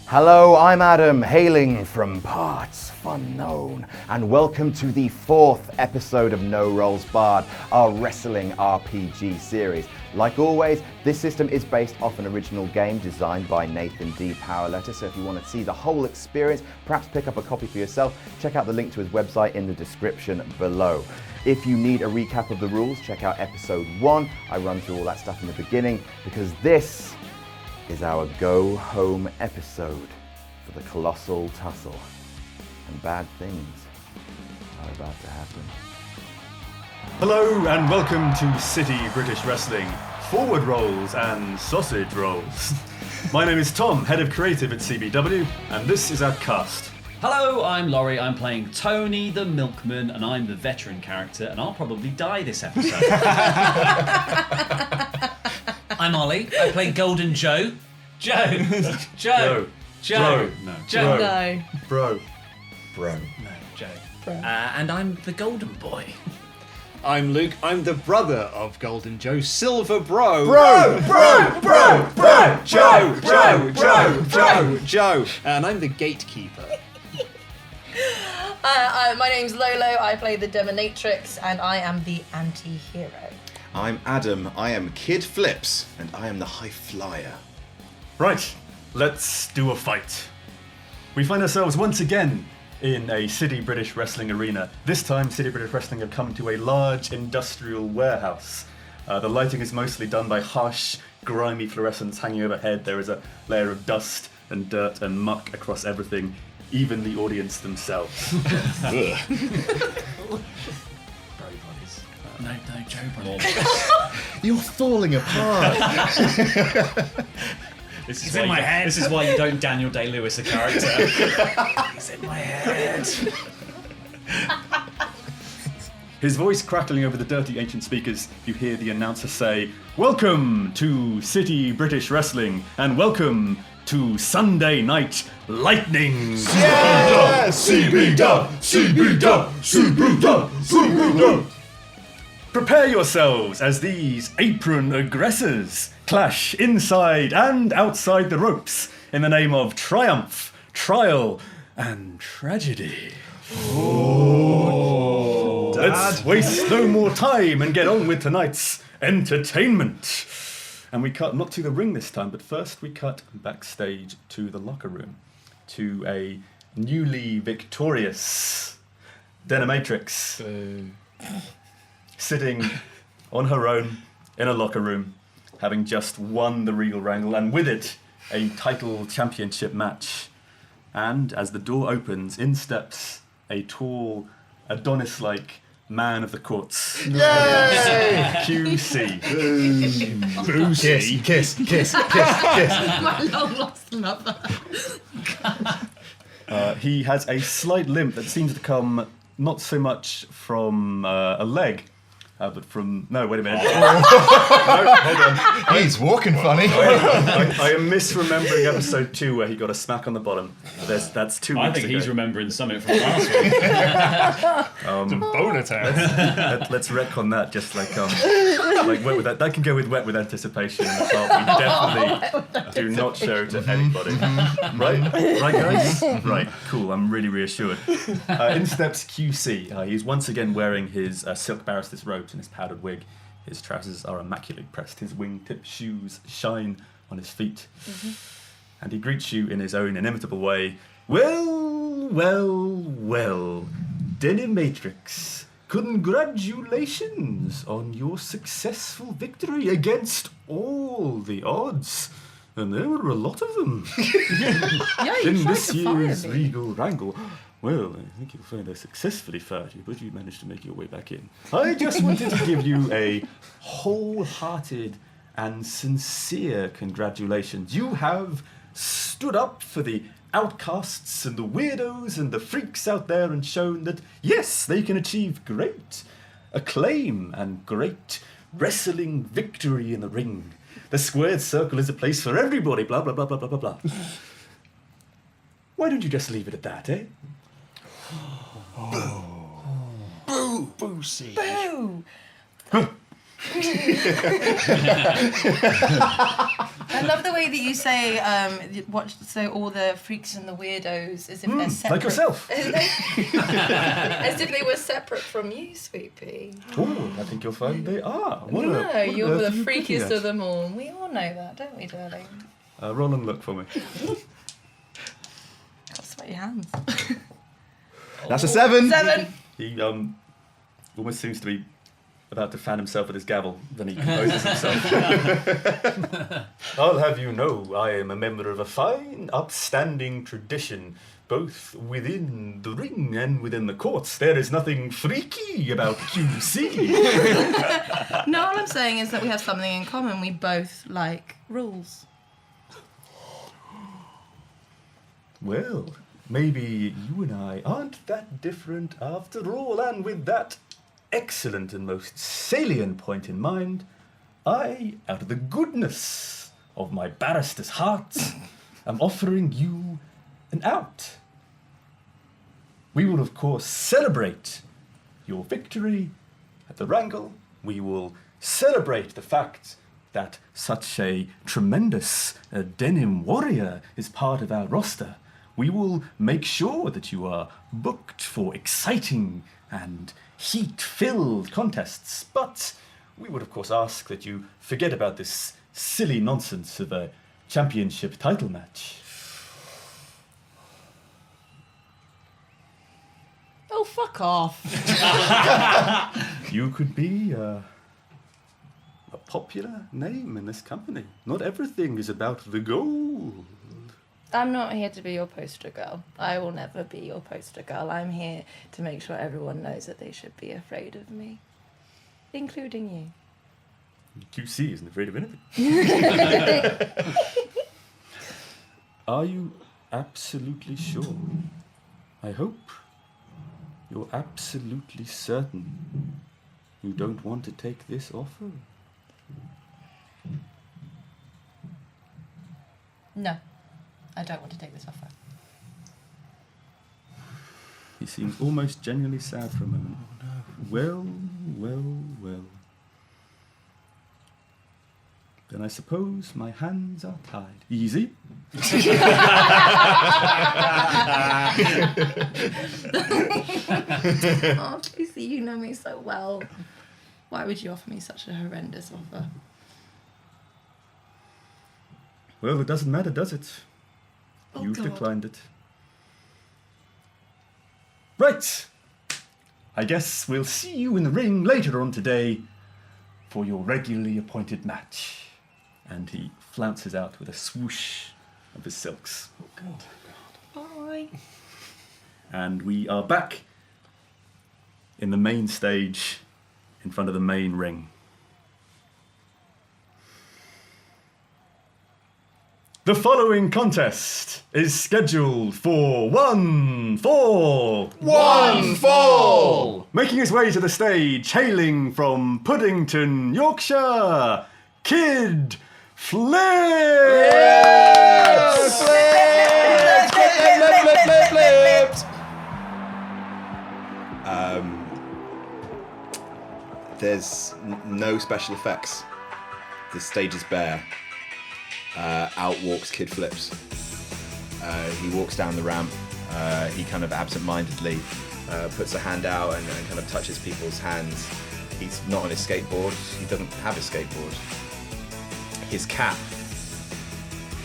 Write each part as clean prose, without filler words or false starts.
Hello, I'm Adam, hailing from partsFUNknown, and welcome to the 4th episode of No Rolls Barred, our wrestling RPG series. Like always, this system is based off an original game designed by Nathan D. Powerletter, so if you want to see the whole experience, perhaps pick up a copy for yourself, check out the link to his website in the description below. If you need a recap of the rules, check out episode 1. I run through all that stuff in the beginning, because this is our go home episode for the colossal tussle, and bad things are about to happen. Hello and welcome to City British Wrestling, forward rolls and sausage rolls. My name is Tom, head of creative at CBW, and this is our cast. Hello, I'm Laurie, I'm playing Tony the Milkman, and I'm the veteran character, and I'll probably die this episode. I'm Ollie, I play Golden Joe. Joe. Bro. No. Bro. No, Joe. And I'm the Golden Boy. I'm Luke, I'm the brother of Golden Joe, Silver Bro. Joe. And I'm the gatekeeper. My name's Lolo, I play the Denim Matrix, and I am the anti-hero. I'm Adam, I am Kid Flippz, and I am the High Flyer. Right, let's do a fight. We find ourselves once again in a City British Wrestling arena. This time, City British Wrestling have come to a large industrial warehouse. The lighting is mostly done by harsh, grimy fluorescents hanging overhead. There is a layer of dust and dirt and muck across everything, even the audience themselves. No, Joe Bro. You're falling apart. This is It's in my head. This is why you don't Daniel Day-Lewis a character. He's in my head. His voice crackling over the dirty ancient speakers, you hear the announcer say, "Welcome to City British Wrestling, and welcome to Sunday Night Lightning." Yeah! CBW! Prepare yourselves as these apron aggressors clash inside and outside the ropes in the name of triumph, trial, and tragedy. Let's waste no more time and get on with tonight's entertainment. And we cut not to the ring this time, but first we cut backstage to the locker room, to a newly victorious Denim Matrix sitting on her own in a locker room, having just won the Regal Wrangle, and with it, a title championship match. And as the door opens, in steps a tall, Adonis-like man of the courts. Yay! QC. Kiss. My long lost lover. He has a slight limp that seems to come not so much from a leg, but from... No, wait a minute. No, hold on. He's walking funny. I am misremembering episode 2 where he got a smack on the bottom. That's 2 weeks I think ago. he's remembering something from last week. The bone attack. Let's wreck on that, just like wet with that. That can go with wet with anticipation in the top. We definitely do not show it to anybody. Right, guys? Right, cool. I'm really reassured. In steps QC. He's once again wearing his silk barrister's robes and his powdered wig. His trousers are immaculately pressed. His wingtip shoes shine on his feet. And he greets you in his own inimitable way. Well, Denim Matrix, congratulations on your successful victory against all the odds. And there were a lot of them. Yeah, In you tried this to fire year's me. Regal Wrangle. Well, I think you'll find I successfully fired you, but you managed to make your way back in. I just wanted to give you a wholehearted and sincere congratulations. You have stood up for the outcasts and the weirdos and the freaks out there and shown that, yes, they can achieve great acclaim and great wrestling victory in the ring. The squared circle is a place for everybody, blah, blah, blah, blah, blah, blah, blah. Why don't you just leave it at that, eh? Boo! I love the way that you say, so all the freaks and the weirdos as if they're separate. Like yourself. As if they were separate from you, Sweet Pea. Oh, I think you'll find they are. What You're on the earth are you cooking freakiest at? of them all. We all know that, don't we, darling? Roll and look for me. Got sweaty hands. That's a 7. 7. He almost seems to be about to fan himself with his gavel. Then he composes himself. I'll have you know, I am a member of a fine, upstanding tradition, both within the ring and within the courts. There is nothing freaky about QC. No, all I'm saying is that we have something in common. We both like rules. Well, maybe you and I aren't that different after all, and with that excellent and most salient point in mind, I, out of the goodness of my barrister's heart, am offering you an out. We will, of course, celebrate your victory at the wrangle. We will celebrate the fact that such a tremendous denim warrior is part of our roster. We will make sure that you are booked for exciting and heat-filled contests, but we would of course ask that you forget about this silly nonsense of a championship title match. Oh, fuck off. You could be a popular name in this company. Not everything is about the gold. I'm not here to be your poster girl. I will never be your poster girl. I'm here to make sure everyone knows that they should be afraid of me. Including you. QC isn't afraid of anything. Are you absolutely sure? I hope you're absolutely certain you don't want to take this offer. No, I don't want to take this offer. He seems almost genuinely sad for a moment. Oh, no. Well. Then I suppose my hands are tied. Easy. Oh, Casey, you know me so well. Why would you offer me such a horrendous offer? Well, it doesn't matter, does it? Oh, You've God. declined it. Right. I guess we'll see you in the ring later on today for your regularly appointed match. And he flounces out with a swoosh of his silks. Oh, God. Bye. And we are back in the main stage in front of the main ring. The following contest is scheduled for one fall. One fall! Making his way to the stage, hailing from Puddington, Yorkshire, Kid Flippz! There's no special effects. The stage is bare. Out walks Kid Flippz. He walks down the ramp. He kind of absent-mindedly puts a hand out and kind of touches people's hands. He's not on his skateboard. He doesn't have a skateboard. His cap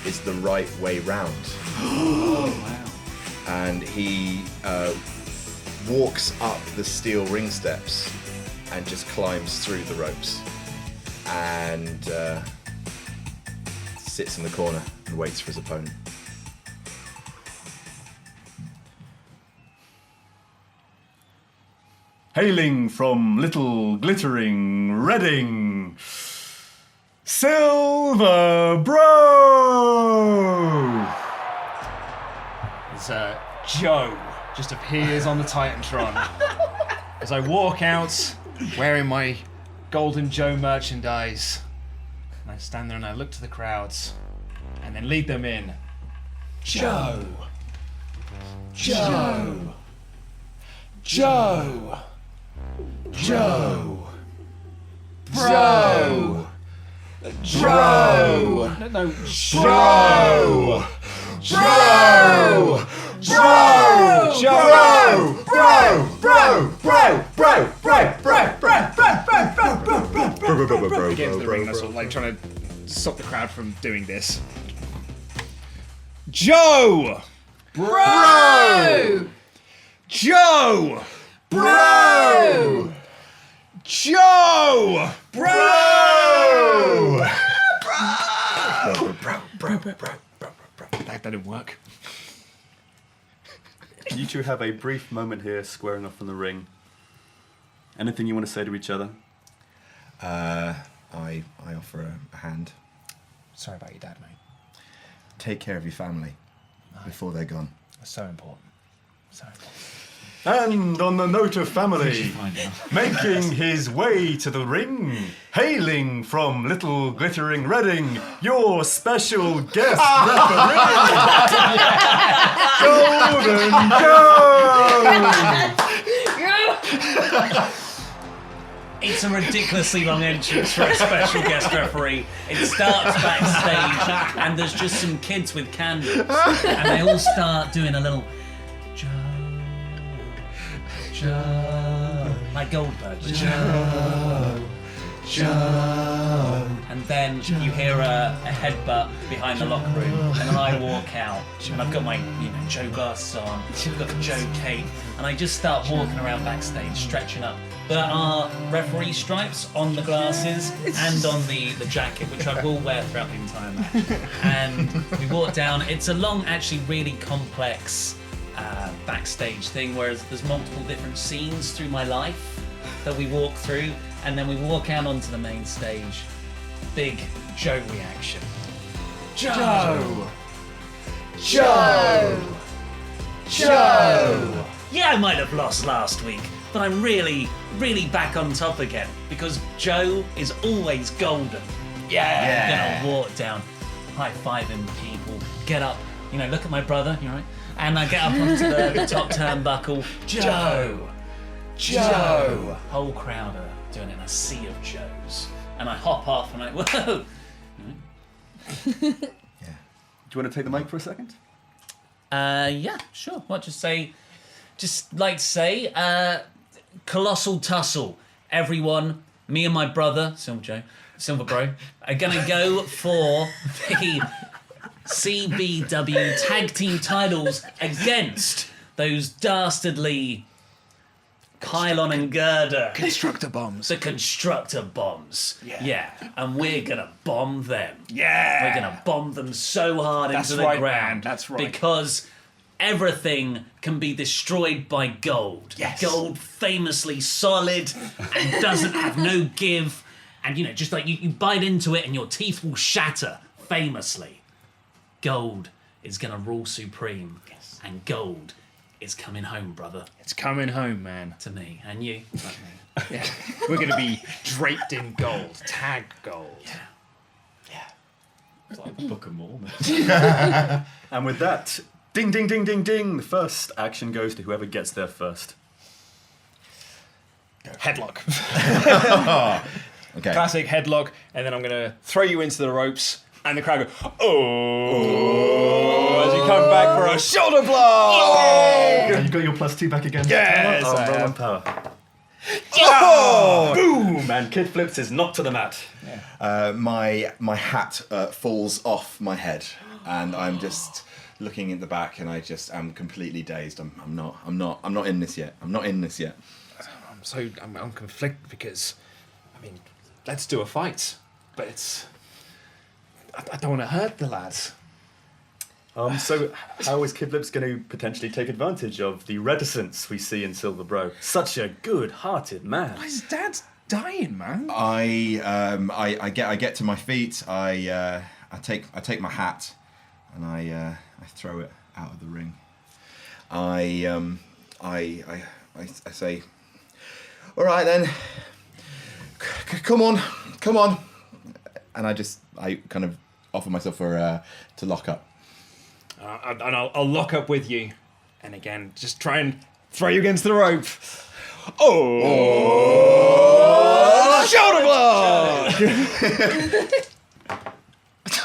is the right way round. Oh, wow. And he walks up the steel ring steps and just climbs through the ropes and sits in the corner and waits for his opponent. Hailing from little glittering Reading, Silver Bro! As Joe just appears on the Titantron as I walk out wearing my Golden Joe merchandise. And I stand there and I look to the crowds and then lead them in. Joe! Joe! Joe! Joe! Bro! Bro! No, Bro! Bro! Bro! Get into the ring, that's all, like trying to stop the crowd from doing this. Joe! Bro! Joe! Bro! Joe! Bro! That didn't work. You two have a brief moment here squaring off from the ring. Anything you want to say to each other? I offer a hand. Sorry about your dad, mate. Take care of your family before they're gone. That's so important. So important. And on the note of family, making his way to the ring, hailing from Little Glittering Reading, your special guest referee, Golden Joe! It's a ridiculously long entrance for a special guest referee. It starts backstage, and there's just some kids with candles, and they all start doing a little Joe, Joe, like Goldberg. Joe. And then you hear a headbutt behind the locker room, and then I walk out, and I've got my Joe glasses on, I've got the Joe cape, and I just start walking around backstage, stretching up. There are referee stripes on the glasses and on the jacket, which I will wear throughout the entire match. And we walk down. It's a long, actually really complex backstage thing, whereas there's multiple different scenes through my life that we walk through, and then we walk out onto the main stage. Big Joe reaction. Joe! Joe! Joe! Yeah, I might have lost last week, but I'm really, really back on top again, because Joe is always golden. Yeah! I'm gonna walk down, high-fiving people, get up, look at my brother, you right? And I get up onto the top turnbuckle. Joe! Joe! Whole crowd are doing it in a sea of Joes. And I hop off and I'm like, whoa! Do you want to take the mic for a second? Yeah, sure. What, just like to say, colossal tussle. Everyone, me and my brother, Silver Bro, are gonna go for the CBW tag team titles against those dastardly Kylon and Girder. Constructor bombs. The constructor bombs. Yeah. And we're gonna bomb them. Yeah. We're gonna bomb them so hard into the right, ground. man. That's right. Because everything can be destroyed by gold. Yes. Gold famously solid and doesn't have no give. And just like you bite into it and your teeth will shatter famously. Gold is gonna rule supreme. Yes. And gold is coming home, brother. It's coming home, man. To me. And you. Like me. Yeah. We're going to be draped in gold. Tag gold. Yeah. It's like the Book of Mormon. And with that, ding, ding, ding, ding, ding. The first action goes to whoever gets there first. Headlock. Okay. Classic headlock. And then I'm going to throw you into the ropes. And the crowd go, oh, as you come back for a shoulder blow. You got your +2 back again? Yes, I roll have. on power. Oh! Boom! And Kid Flippz is knocked to the mat. My hat falls off my head, and I'm just looking in the back, and I'm completely dazed. I'm not in this yet. I'm conflicted because, let's do a fight, but I don't want to hurt the lads. So how is Kid Flippz going to potentially take advantage of the reticence we see in Silver Bro? Such a good-hearted man. His dad's dying, man. I get to my feet. I take my hat, and I throw it out of the ring. I say, all right then, come on, and I kind of offer myself to lock up. And I'll lock up with you, and again, just try and throw you against the rope. Oh! Shoulder block!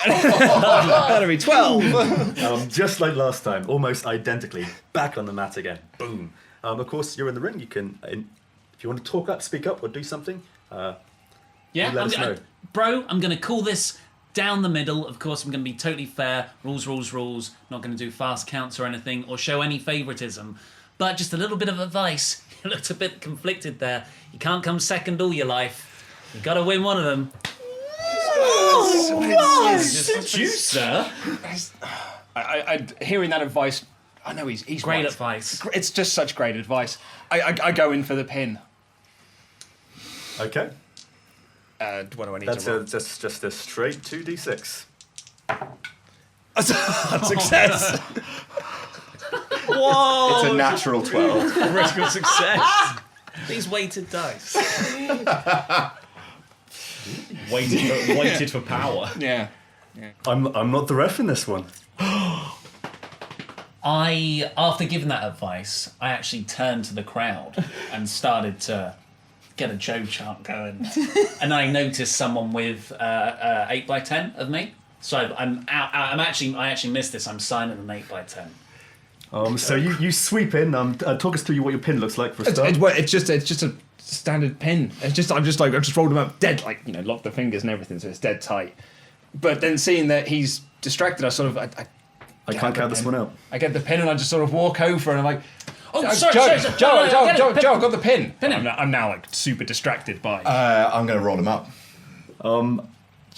That'll be 12. Just like last time, almost identically, back on the mat again. Boom. Of course, you're in the ring. You can, if you want to talk up, speak up, or do something. Yeah, let us know. Bro, I'm going to call this down the middle. Of course, I'm going to be totally fair. Rules. Not going to do fast counts or anything, or show any favoritism. But just a little bit of advice. You looked a bit conflicted there. You can't come second all your life. You got to win one of them. Juicer. Hearing that advice, I know he's Great right. advice. It's just such great advice. I go in for the pin. Okay. What do I need That's to roll? just a straight 2d6. Success. Whoa! It's a natural 12. Critical success. These weighted dice. Waited for power. Yeah. I'm not the ref in this one. After giving that advice, I actually turned to the crowd and started to get a Joe chant going. And I noticed someone with 8x10 of me. So I actually missed this. I'm signing an 8x10. So you sweep in. Talk us through what your pin looks like for a start. It's just a standard pin. I just rolled him up dead, locked the fingers and everything, so it's dead tight. But then seeing that he's distracted, I can't count this one out. I get the pin and I just sort of walk over and I'm like, sorry. Joe, I've got the pin. Pin him. I'm now super distracted by. I'm going to roll him up.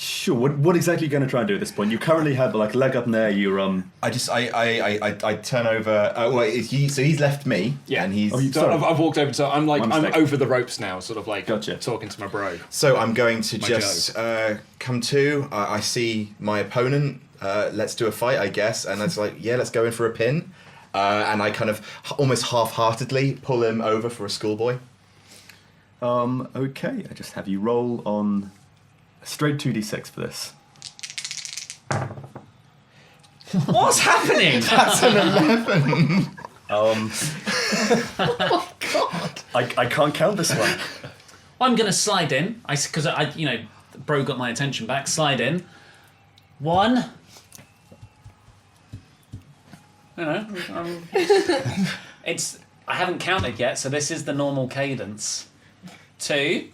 Sure. What exactly are you going to try and do at this point? You currently have leg up in there. You're I turn over. He's left me. Yeah. And he's. I've walked over, so I'm mistake. over the ropes now, sort of Gotcha. talking to my bro. So I'm going to My just come to. I see my opponent. Let's do a fight, I guess. And it's like, yeah, let's go in for a pin. And I kind of almost half-heartedly pull him over for a schoolboy. okay. I just have you roll on a straight 2d6 for this. What's happening? That's an 11. Oh God! I can't count this one. I'm gonna slide in. Because bro got my attention back. Slide in. 1. It's. I haven't counted yet, so this is the normal cadence. 2.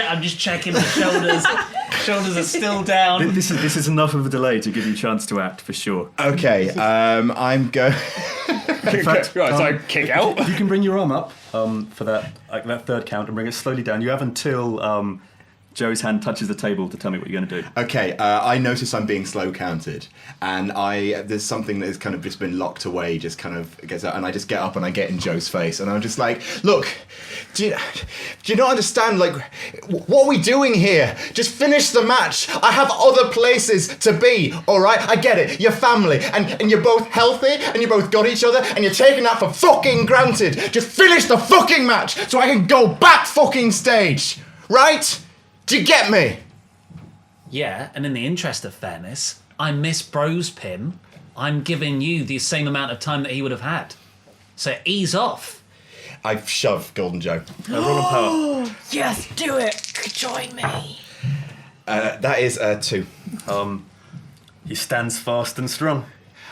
I'm just checking the shoulders. Shoulders are still down. This is enough of a delay to give you a chance to act for sure. Okay, I'm going. In fact, so I kick out. If you can bring your arm up for that third count and bring it slowly down, you have until Joe's hand touches the table to tell me what you're going to do. Okay, I notice I'm being slow counted, and there's something that has kind of just been locked away, just kind of gets out, and I just get up and I get in Joe's face, and I'm just like, look, do you not understand? Like, what are we doing here? Just finish the match. I have other places to be. All right, I get it. You're family, and you're both healthy, and you both got each other, and you're taking that for fucking granted. Just finish the fucking match so I can go back fucking stage, right? Do you get me? Yeah, and in the interest of fairness, I miss Bro's pin. I'm giving you the same amount of time that he would have had. So ease off. I shove Golden Joe. Roll on power. Yes, do it. Join me. That is 2. He stands fast and strong.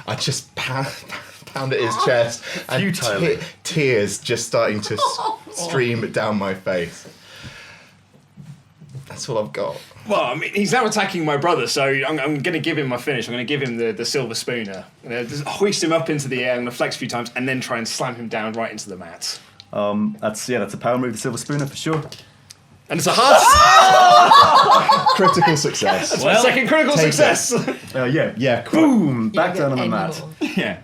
I just pound at his chest, and Futilely. tears just starting to stream down my face. That's all I've got. Well, I mean, he's now attacking my brother, so I'm going to give him my finish. I'm going to give him the silver spooner. I'm going to just hoist him up into the air. I'm going to flex a few times, and then try and slam him down right into the mat. That's a power move, the silver spooner for sure. And it's a hard Critical success. my second critical take success. Yeah. Boom! Back down on the mat. Yeah.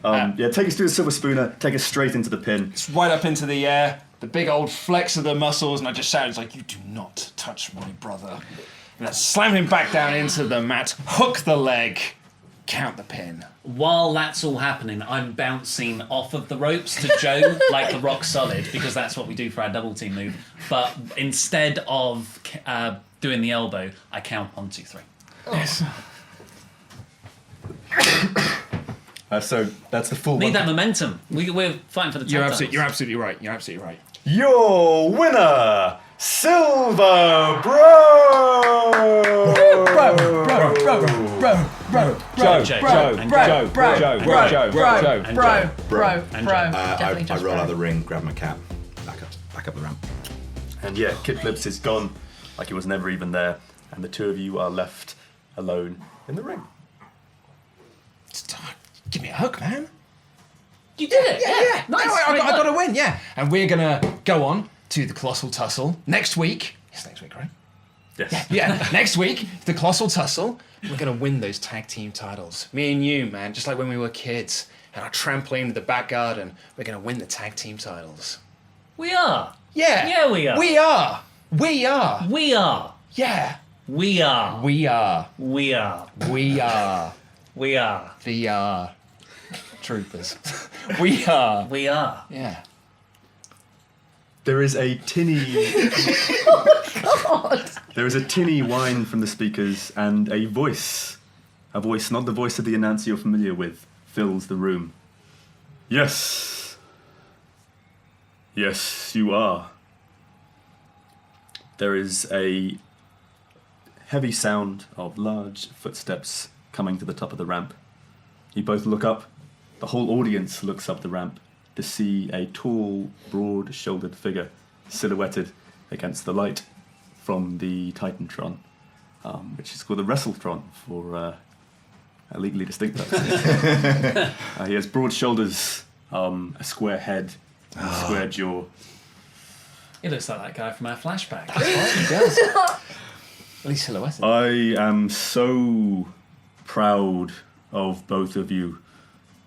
Take us through the silver spooner. Take us straight into the pin. It's right up into the air. The big old flex of the muscles, and I just shout, it's like, you do not touch my brother. And I slam him back down into the mat, hook the leg, count the pin. While that's all happening, I'm bouncing off of the ropes to Joe like a rock solid, because that's what we do for our double team move. But instead of doing the elbow, I count 1, 2, 3. Yes. So that's the full Need one. that momentum. We're fighting for the tag You're titles. absolutely right. You're absolutely right. Your winner, Silver Bro! I roll out of the ring, grab my cap, back up the ramp. And yeah, Kid Flippz is gone, like he was never even there, and the two of you are left alone in the ring. Give me a hug, man. You did it. Yeah. Nice. No, I got to win, yeah. And we're going to go on to the Colossal Tussle next week. It's next week, right? Yes. Yeah, next week, the Colossal Tussle. We're going to win those tag team titles. Me and you, man, just like when we were kids. And our trampoline in the back garden. We're going to win the tag team titles. We are. Yeah. Yeah, we are. We are. We are. We are. Yeah. We are. We are. We are. We are. We are. VR. Troopers. We are. We are. Yeah. There is a tinny... There is a tinny whine from the speakers, and a voice, not the voice of the announcer you're familiar with, fills the room. Yes. Yes, you are. There is a heavy sound of large footsteps coming to the top of the ramp. You both look up. The whole audience looks up the ramp to see a tall, broad-shouldered figure silhouetted against the light from the Titantron, which is called the Wrestletron for a legally distinct purpose. He has broad shoulders, a square head, and a square jaw. He looks like that guy from our flashback. He does. At least silhouetted. I am so proud of both of you,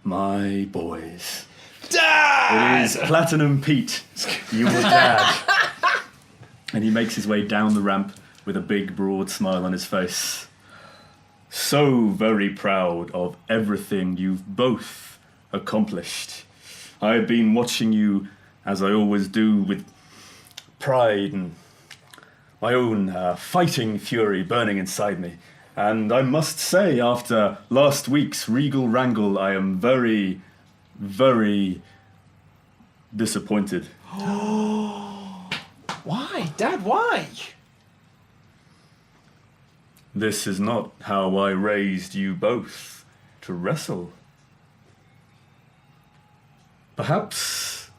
my boys. Dad! It is Platinum Pete, your dad. And he makes his way down the ramp with a big, broad smile on his face. So very proud of everything you've both accomplished. I've been watching you, as I always do, with pride and my own fighting fury burning inside me. And I must say, after last week's Regal Wrangle, I am very, very disappointed. Why? Dad, why? This is not how I raised you both to wrestle. Perhaps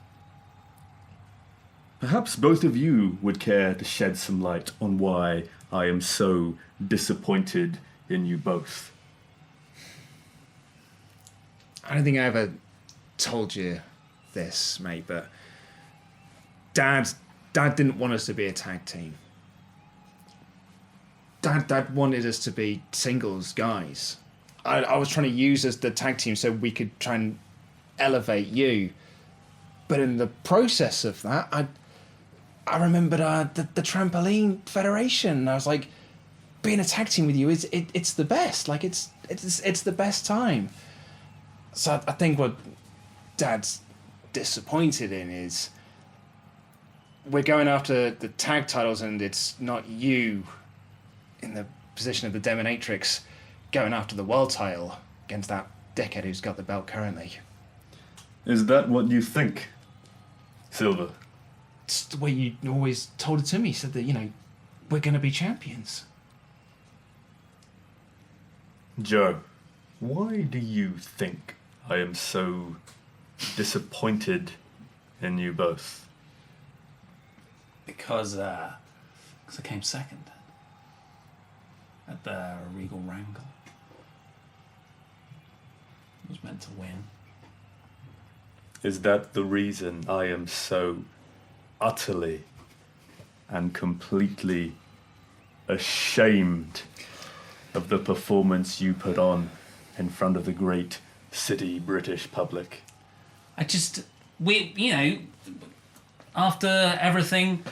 both of you would care to shed some light on why I am so disappointed in you both. I don't think I ever told you this, mate, but Dad didn't want us to be a tag team. Dad wanted us to be singles guys. I was trying to use us the tag team so we could try and elevate you. But in the process of that, I remembered the Trampoline Federation. I was like, being a tag team with you it's the best. Like it's the best time. So I think what Dad's disappointed in is we're going after the tag titles and it's not you in the position of the Denim Matrix going after the world title against that dickhead who's got the belt currently. Is that what you think, Silver? It's the way you always told it to me. Said that, we're going to be champions. Joe, why do you think I am so disappointed in you both? Because I came second at the Regal Wrangle. I was meant to win. Is that the reason I am so utterly and completely ashamed of the performance you put on in front of the great city British public? After everything,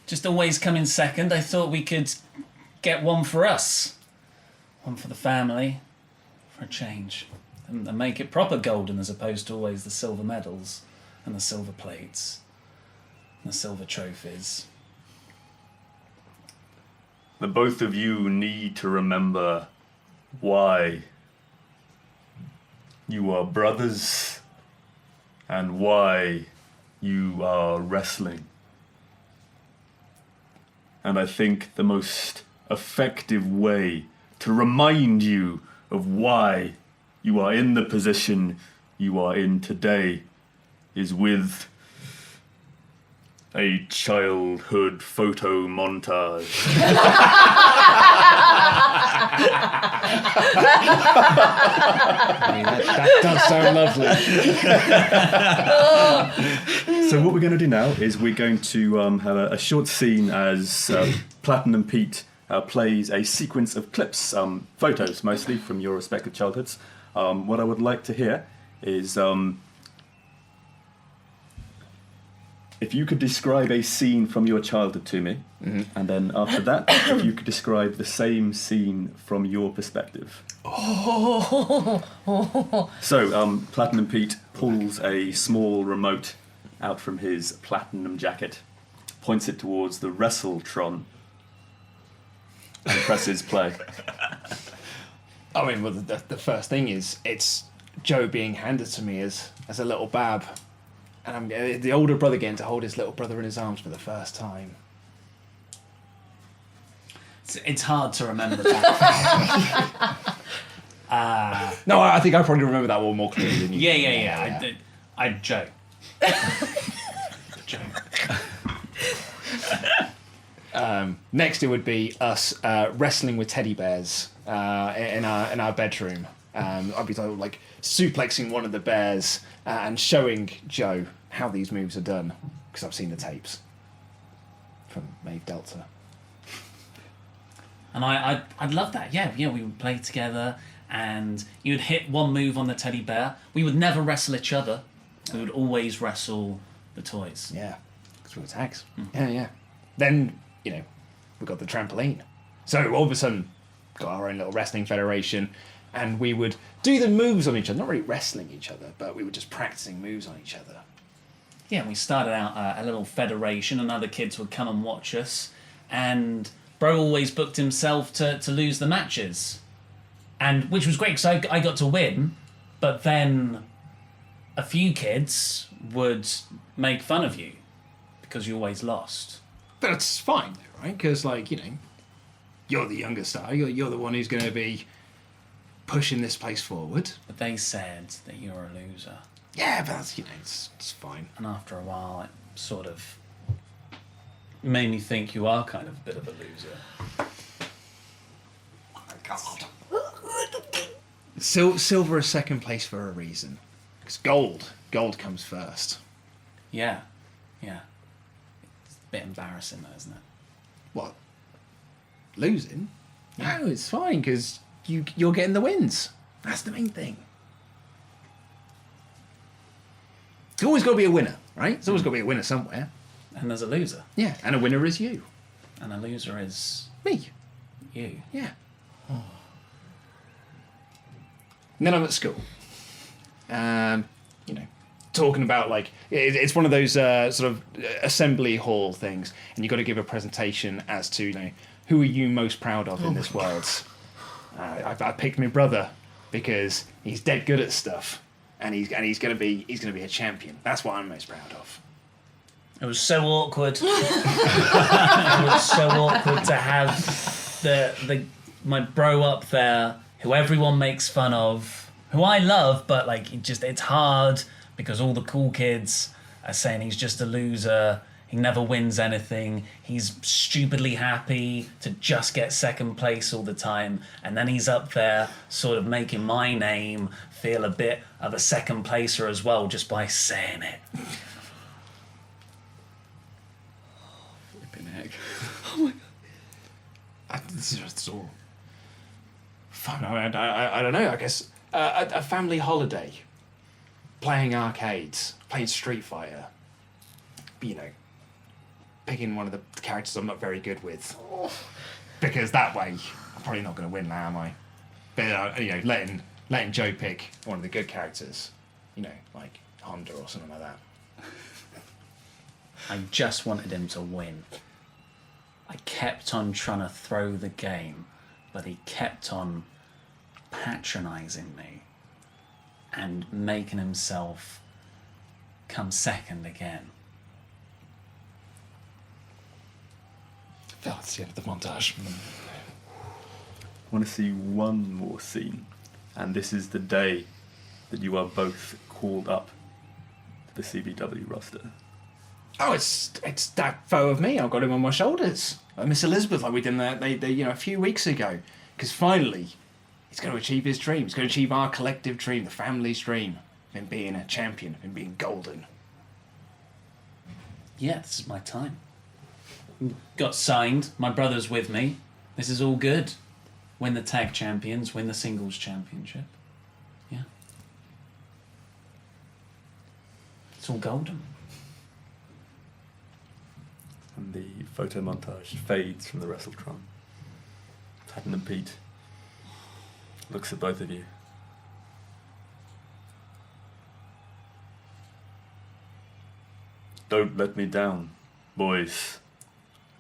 just always coming second, I thought we could get one for us. One for the family, for a change. And make it proper golden as opposed to always the silver medals and the silver plates and the silver trophies. The both of you need to remember why you are brothers and why you are wrestling. And I think the most effective way to remind you of why you are in the position you are in today is with a childhood photo montage. I mean, that does sound lovely. So what we're going to do now is we're going to have a short scene as Platinum Pete plays a sequence of clips, photos mostly from your respective childhoods. What I would like to hear is if you could describe a scene from your childhood to me, and then after that, if you could describe the same scene from your perspective. So, Platinum Pete pulls a small remote out from his platinum jacket, points it towards the Wrestletron, and presses play. I mean, well, the first thing is it's Joe being handed to me as a little bab, and I'm the older brother getting to hold his little brother in his arms for the first time. It's hard to remember that. No, I think I probably remember that one more clearly than you. Yeah. I'd Joe. Joe. Next, it would be us wrestling with teddy bears in our bedroom. I'd be like suplexing one of the bears and showing Joe how these moves are done because I've seen the tapes from Maeve Delta. And I'd love that. Yeah, we would play together, and you'd hit one move on the teddy bear. We would never wrestle each other. We would always wrestle the toys. Yeah, through attacks. Yeah. Then we got the trampoline. So all of a sudden, got our own little wrestling federation, and we would do the moves on each other. Not really wrestling each other, but we were just practicing moves on each other. Yeah, we started out a little federation, and other kids would come and watch us, and Bro always booked himself to lose the matches, and which was great because I got to win, but then a few kids would make fun of you because you always lost. That's fine, right? Because you're the younger star. You're the one who's going to be pushing this place forward. But they said that you're a loser. Yeah, but that's it's fine. And after a while, it sort of made me think you are kind of a bit of a loser. Oh my God. Silver is second place for a reason. Because gold comes first. Yeah. It's a bit embarrassing though, isn't it? What? Losing? No, it's fine because you're getting the wins. That's the main thing. There's always got to be a winner, right? There's always got to be a winner somewhere. And there's a loser. Yeah, and a winner is you. And a loser is Me. you. Yeah. And then I'm at school. Talking about it's one of those sort of assembly hall things, and you've got to give a presentation as to who are you most proud of in this world. I picked my brother because he's dead good at stuff, and he's gonna be a champion. That's what I'm most proud of. It was so awkward. It was so awkward to have my bro up there, who everyone makes fun of, who I love, but it's hard because all the cool kids are saying he's just a loser. He never wins anything. He's stupidly happy to just get second place all the time, and then he's up there sort of making my name feel a bit of a second placer as well just by saying it. This is all fun. I don't know. I guess a family holiday, playing arcades, playing Street Fighter. Picking one of the characters I'm not very good with, because that way I'm probably not going to win now, am I? But letting Joe pick one of the good characters, like Honda or something like that. I just wanted him to win. I kept on trying to throw the game, but he kept on patronising me. and making himself come second again. Oh, that's the end of the montage. I want to see one more scene, and this is the day that you are both called up to the CBW roster. Oh, it's that foe of me. I've got him on my shoulders. Miss Elizabeth, like we did a few weeks ago. Because finally, he's going to achieve his dream. He's going to achieve our collective dream, the family's dream, of him being a champion, of him being golden. Yeah, this is my time. Got signed. My brother's with me. This is all good. Win the tag champions, win the singles championship. Yeah. It's all golden. And the photo montage fades from the WrestleTron. Patton and Pete looks at both of you. Don't let me down, boys.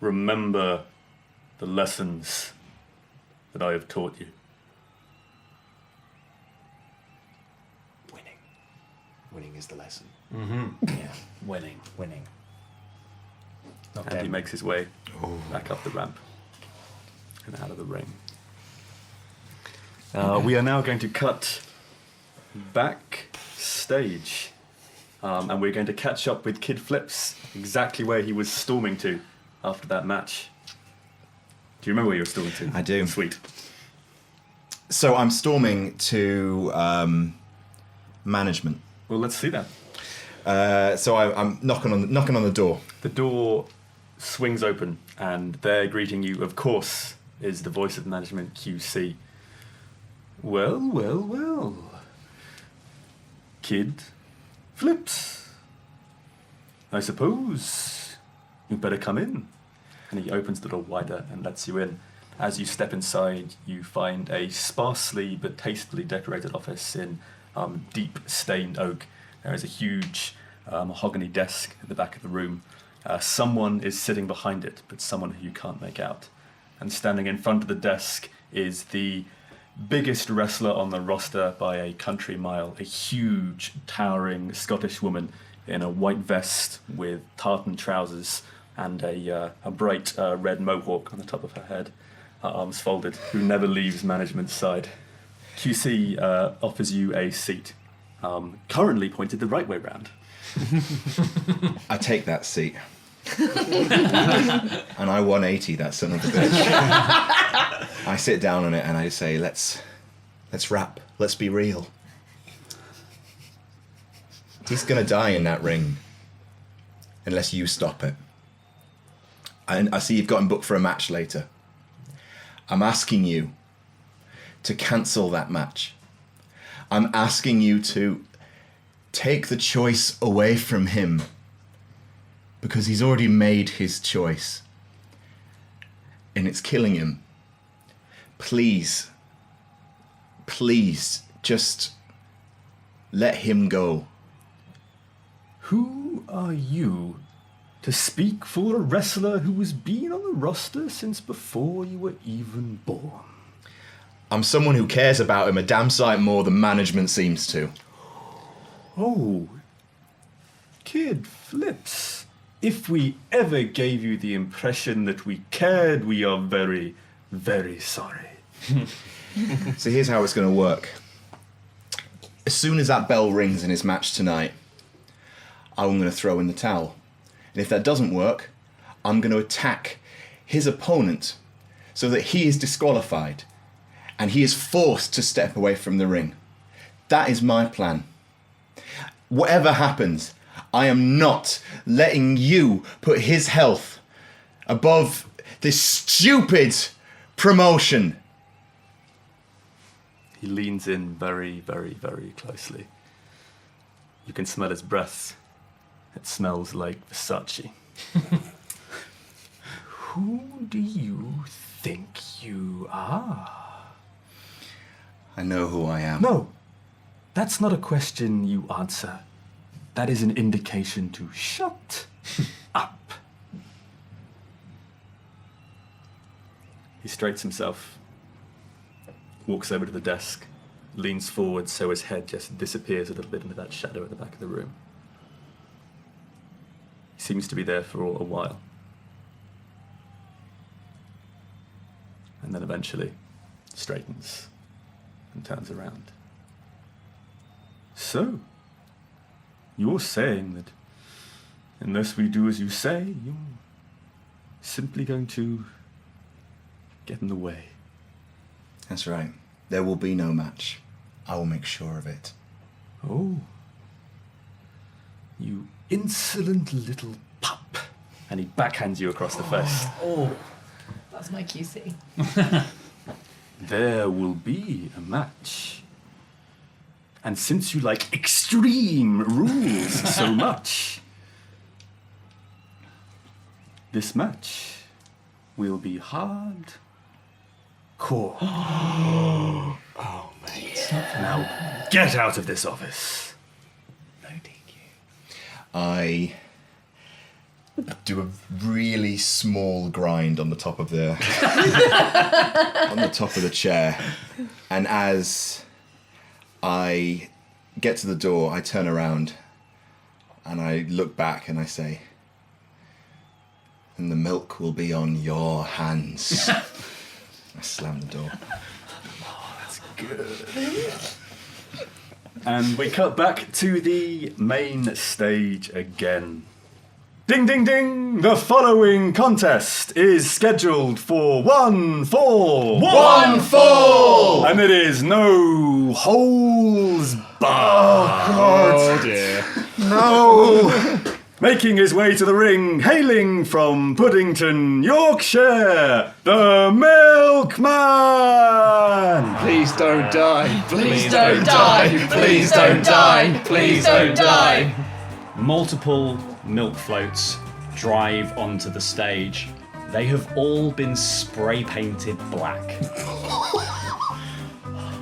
Remember the lessons that I have taught you. Winning is the lesson. Mm-hmm. Yeah, Winning. winning. Not And he them. makes his way back up the ramp and out of the ring. We are now going to cut backstage. And we're going to catch up with Kid Flippz exactly where he was storming to after that match. Do you remember where you were storming to? I do. Sweet. So I'm storming to management. Well, let's see that. So I'm knocking on the door. The door swings open, and there greeting you, of course, is the voice of management, QC. Well, well, well. Kid Flippz. I suppose you'd better come in. And he opens the door wider and lets you in. As you step inside, you find a sparsely but tastefully decorated office in deep stained oak. There is a huge mahogany desk at the back of the room. Someone is sitting behind it, but someone who you can't make out. And standing in front of the desk is the biggest wrestler on the roster by a country mile, a huge, towering Scottish woman in a white vest with tartan trousers and a bright red mohawk on the top of her head, her arms folded, who never leaves management's side. QC offers you a seat, currently pointed the right way round. I take that seat. And I 180 that son of a bitch. I sit down on it and I say, let's rap. Let's be real. He's gonna die in that ring unless you stop it. And I see you've got him booked for a match later. I'm asking you to cancel that match. I'm asking you to take the choice away from him because he's already made his choice and it's killing him. Please, just let him go. Who are you to speak for a wrestler who has been on the roster since before you were even born? I'm someone who cares about him a damn sight more than management seems to. Oh, Kid Flippz. If we ever gave you the impression that we cared, we are very, very sorry. So here's how it's going to work. As soon as that bell rings in his match tonight, I'm going to throw in the towel. And if that doesn't work, I'm going to attack his opponent so that he is disqualified and he is forced to step away from the ring. That is my plan. Whatever happens, I am not letting you put his health above this stupid promotion. He leans in very, very, very closely. You can smell his breath. It smells like Versace. Who do you think you are? I know who I am. No, that's not a question you answer. That is an indication to shut up. He straightens himself, walks over to the desk, leans forward so his head just disappears a little bit into that shadow at the back of the room. He seems to be there for a while. And then eventually straightens and turns around. So, you're saying that unless we do as you say, you're simply going to get in the way. That's right. There will be no match. I will make sure of it. Oh. You insolent little pup. And he backhands you across the face. Oh. That's my QC. There will be a match. And since you like extreme rules so much, this match will be hard core. Oh, mate. Now get out of this office. No DQ. I do a really small grind on the top of the on the top of the chair, and as I get to the door, I turn around and I look back and I say, "And the milk will be on your hands." I slam the door. And we cut back to the main stage again. Ding, ding, ding! The following contest is scheduled for 1 fall. 1 fall! And it is no holes barred. Oh dear. No! Making his way to the ring, hailing from Puddington, Yorkshire, the Milkman! Please don't die. Please don't die. Please don't die. Please don't die. Multiple milk floats drive onto the stage. They have all been spray painted black.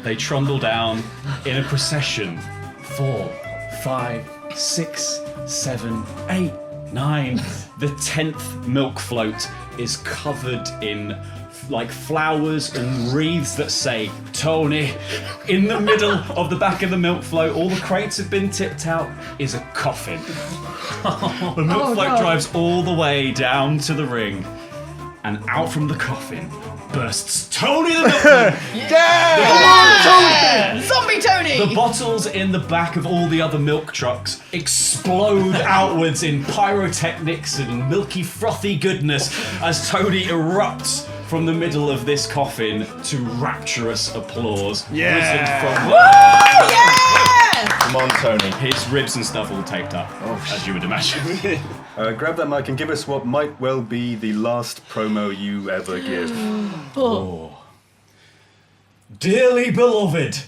They trundle down in a procession. 4, 5, 6, 7, 8, 9. The 10th milk float is covered in like flowers and wreaths that say Tony. In the middle of the back of the milk float, all the crates have been tipped out, is a coffin. The milk float drives all the way down to the ring, and out from the coffin bursts Tony the Milkman. Zombie Tony! The bottles in the back of all the other milk trucks explode outwards in pyrotechnics and milky frothy goodness as Tony erupts from the middle of this coffin to rapturous applause. Risen from Come on, Tony. his ribs and stuff all taped up, as you would imagine. Grab that mic and give us what might well be the last promo you ever give. Dearly beloved,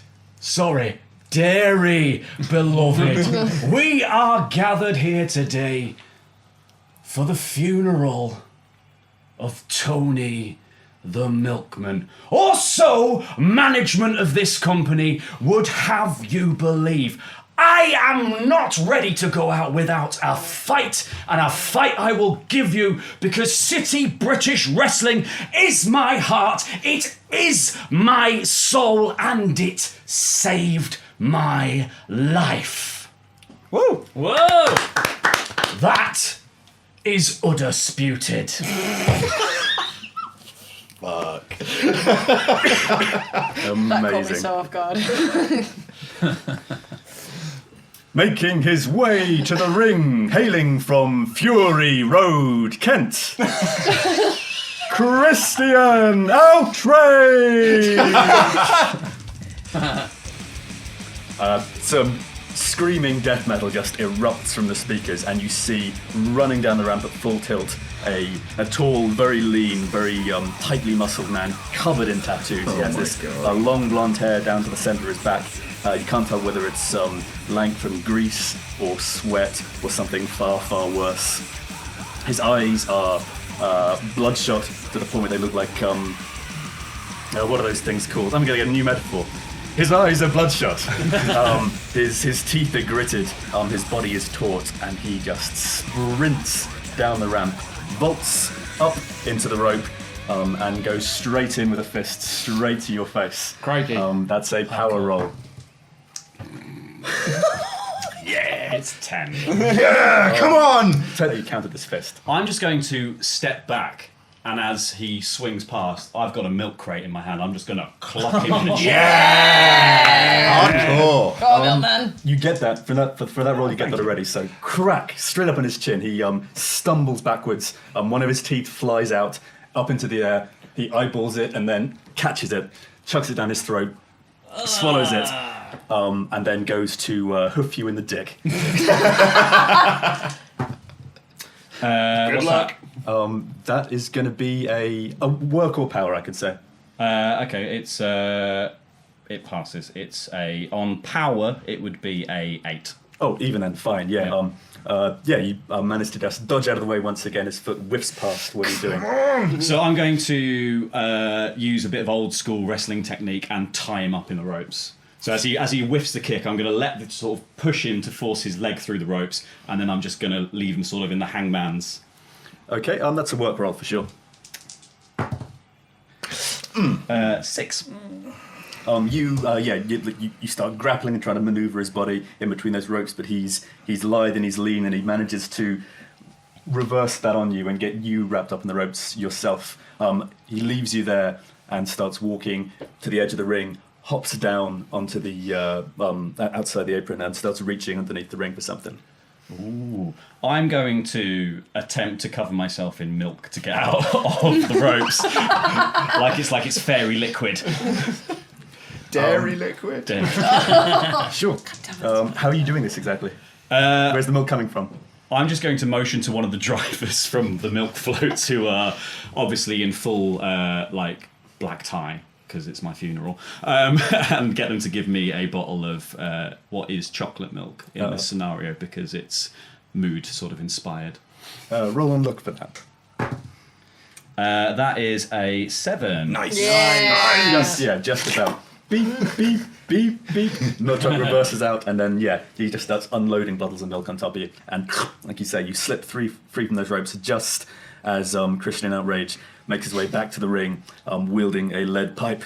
dearly beloved, we are gathered here today for the funeral of Tony the Milkman. Or so management of this company would have you believe. I am not ready to go out without a fight, and a fight I will give you because City British Wrestling is my heart, it is my soul, and it saved my life. Woo! Whoa! That is undisputed. Fuck. That caught me Amazing. so off guard. Making his way to the ring, hailing from Fury Road, Kent. Christian Outrage! Some screaming death metal just erupts from the speakers, and you see running down the ramp at full tilt a tall, very lean, very tightly muscled man covered in tattoos. He has this long blonde hair down to the center of his back. You can't tell whether it's lank from grease or sweat or something far, far worse. His eyes are bloodshot to the point where they look like what are those things called? I'm gonna get a new metaphor. His eyes are bloodshot. His teeth are gritted. His body is taut, and he just sprints down the ramp, vaults up into the rope, and goes straight in with a fist, straight to your face. Crikey. That's a power roll. Yeah, it's 10. Yeah, come on! Tell that you counted this fist. I'm just going to step back, and as he swings past, I've got a milk crate in my hand. I'm just going to clock him in the chin. Hardcore. Go on, Milkman. You get that for that roll. You get that already. So crack straight up on his chin. He stumbles backwards. One of his teeth flies out up into the air. He eyeballs it and then catches it, chucks it down his throat, swallows it, and then goes to hoof you in the dick. Good luck. That is going to be a work or power, I could say. Okay, it passes. It's on power, it would be a 8. Oh, even then, fine. Yeah. You managed to just dodge out of the way once again. His foot whiffs past. What are you doing? So I'm going to use a bit of old school wrestling technique and tie him up in the ropes. So as he whiffs the kick, I'm going to let the sort of push him to force his leg through the ropes, and then I'm just going to leave him sort of in the hangman's. Okay, that's a work roll for sure. 6. You start grappling and trying to maneuver his body in between those ropes, but he's lithe and he's lean, and he manages to reverse that on you and get you wrapped up in the ropes yourself. He leaves you there and starts walking to the edge of the ring, hops down onto the outside the apron and starts reaching underneath the ring for something. Ooh. I'm going to attempt to cover myself in milk to get out of the ropes, like it's fairy liquid. Dairy liquid. Sure. How are you doing this exactly? Where's the milk coming from? I'm just going to motion to one of the drivers from the milk floats who are obviously in full black tie, because it's my funeral, and get them to give me a bottle of what is chocolate milk in this scenario, because it's mood sort of inspired. Roll and look for that. That is a 7. Nice. Yeah, just about. Beep, beep, beep, beep. Milk truck reverses out, and then, he just starts unloading bottles of milk on top of you. And, like you say, you slip free from those ropes just as Christian in outrage makes his way back to the ring, wielding a lead pipe.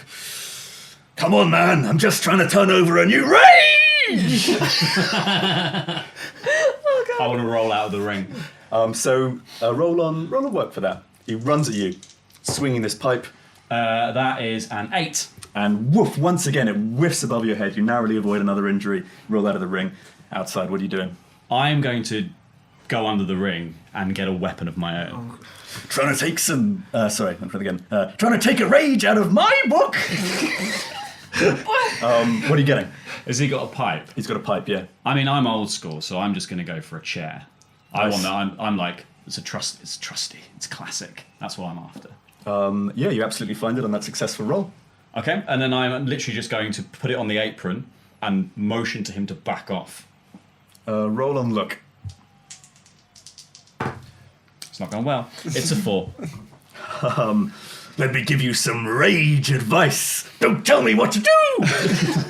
Come on, man! I'm just trying to turn over a new rage! I want to roll out of the ring. Roll on work for that. He runs at you, swinging this pipe. That is an 8. And woof, once again, it whiffs above your head. You narrowly avoid another injury, roll out of the ring. Outside, what are you doing? I'm going to go under the ring and get a weapon of my own. Trying to take some... sorry, I'm trying again. Trying to take a rage out of my book! What are you getting? Has he got a pipe? He's got a pipe, yeah. I mean, I'm old school, so I'm just going to go for a chair. Nice. I'm like, it's trusty, it's classic. That's what I'm after. You absolutely find it on that successful roll. Okay, and then I'm literally just going to put it on the apron and motion to him to back off. Roll on look. It's not going well. It's a 4. Let me give you some rage advice. Don't tell me what to do!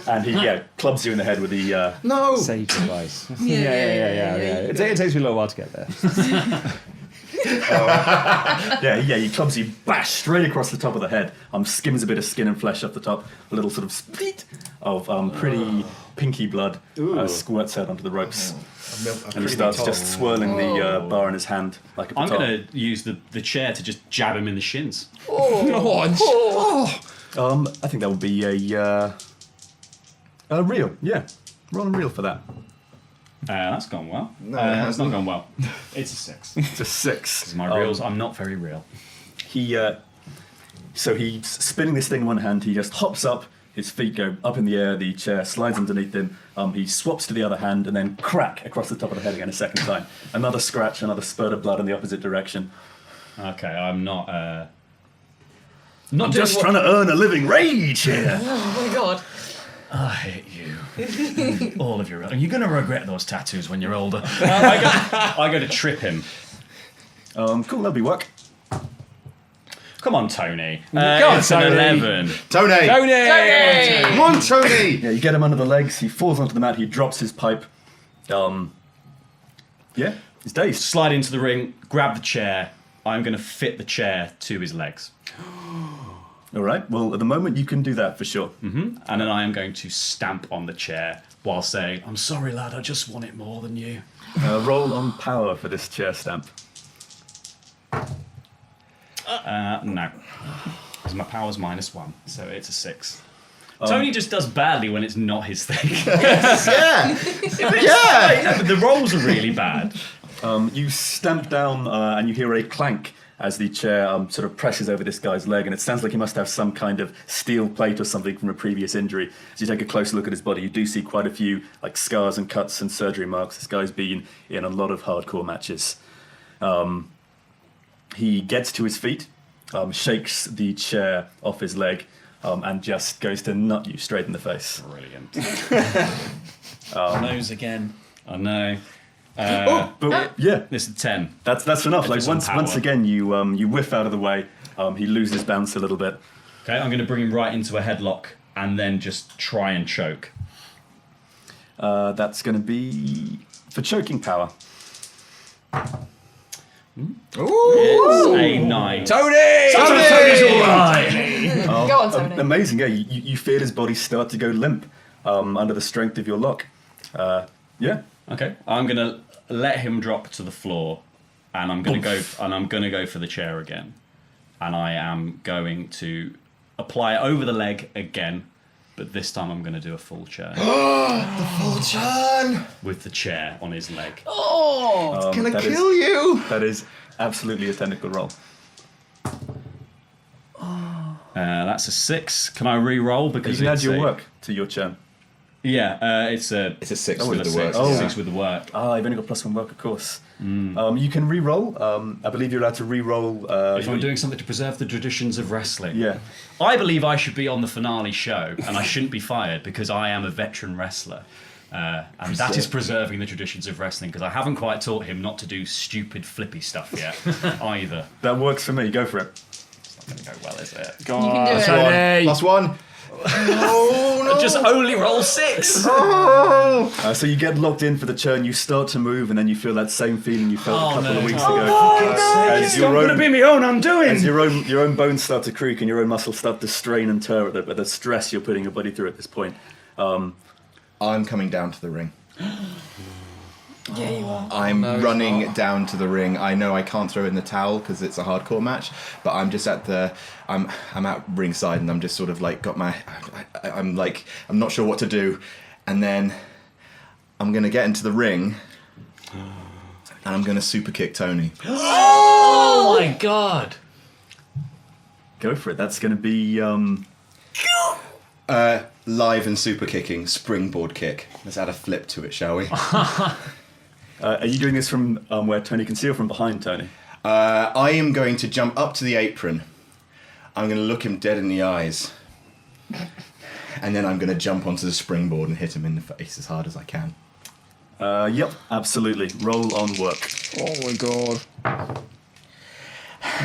And he, clubs you in the head with the... No! Sage advice. Yeah. It takes me a little while to get there. He clubs you, bash, straight across the top of the head. Skims a bit of skin and flesh off the top. A little sort of split of pretty pinky blood squirts out onto the ropes. And he starts just swirling the bar in his hand like a baton. I'm going to use the chair to just jab him in the shins. I think that would be a real, yeah. Roll and real for that. That's gone well. No, it's not gone well. It's a 6. It's a 6. Because my reels, I'm not very real. So he's spinning this thing in one hand. He just hops up. His feet go up in the air. The chair slides underneath him. He swaps to the other hand and then crack across the top of the head again a second time. Another scratch, another spurt of blood in the opposite direction. Okay, I'm not. I'm just trying to earn a living rage here. Oh my god. I hate you. All of you. And you're going to regret those tattoos when you're older. I go to trip him. Cool, that'll be work. Come on, Tony. Go on, it's Tony. an 11. Tony! Tony! Come on, Tony! Yeah, you get him under the legs. He falls onto the mat. He drops his pipe. He's dazed. Slide into the ring, grab the chair, I'm going to fit the chair to his legs. All right. Well, at the moment, you can do that for sure. And then I am going to stamp on the chair while saying, "I'm sorry, lad, I just want it more than you." Roll on power for this chair stamp. No. Because my power's -1, so it's a 6. Tony just does badly when it's not his thing. Yeah. Yeah, but the rolls are really bad. You stamp down and you hear a clank as the chair sort of presses over this guy's leg, and it sounds like he must have some kind of steel plate or something from a previous injury. As you take a closer look at his body, you do see quite a few like scars and cuts and surgery marks. This guy's been in a lot of hardcore matches. He gets to his feet, shakes the chair off his leg, and just goes to nut you straight in the face. Brilliant. Nose again. I know. But yeah, This is 10. that's enough. Like Just some once power. again, you whiff out of the way. He loses bounce a little bit. Okay, I'm going to bring him right into a headlock and then just try and choke. That's going to be for choking power. It's a 9. Tony's all right. Go on, Tony. Amazing, yeah. You feel his body start to go limp under the strength of your lock. Yeah. Okay, I'm going to let him drop to the floor, and I'm going to go for the chair again, and I am going to apply it over the leg again, but this time I'm going to do a full chair. The full turn. With the chair on his leg. Oh, it's gonna kill you. That is absolutely a technical roll. That's a 6. Can I re-roll because You can add it's your a- work to your chair. Yeah, it's a 6 still with a the 6. work. Oh, 6 with the work. You've only got +1 work, of course. You can re-roll. I believe you're allowed to re-roll. If I'm doing something to preserve the traditions of wrestling. Yeah. I believe I should be on the finale show, and I shouldn't be fired because I am a veteran wrestler. And that is preserving the traditions of wrestling, because I haven't quite taught him not to do stupid flippy stuff yet, either. That works for me. Go for it. It's not going to go well, is it? You can do it. +1. Oh no. Just only roll 6! So you get locked in for the turn. You start to move, and then you feel that same feeling you felt a couple of weeks ago. As It's not going to be my own undoing! As your own bones start to creak and your own muscles start to strain and tear at the stress you're putting your body through at this point. I'm coming down to the ring. Yeah, you are. I'm running down to the ring. I know I can't throw in the towel because it's a hardcore match, but I'm just at I'm at ringside, and I'm just sort of like got my, I'm not sure what to do, and then I'm gonna get into the ring, and I'm gonna super kick Tony. Oh my god! Go for it. That's going to be Live and super kicking, springboard kick. Let's add a flip to it, shall we? Are you doing this from where Tony can see, or from behind Tony? I am going to jump up to the apron. I'm going to look him dead in the eyes. And then I'm going to jump onto the springboard and hit him in the face as hard as I can. Yep, absolutely. Roll on work. Oh my god.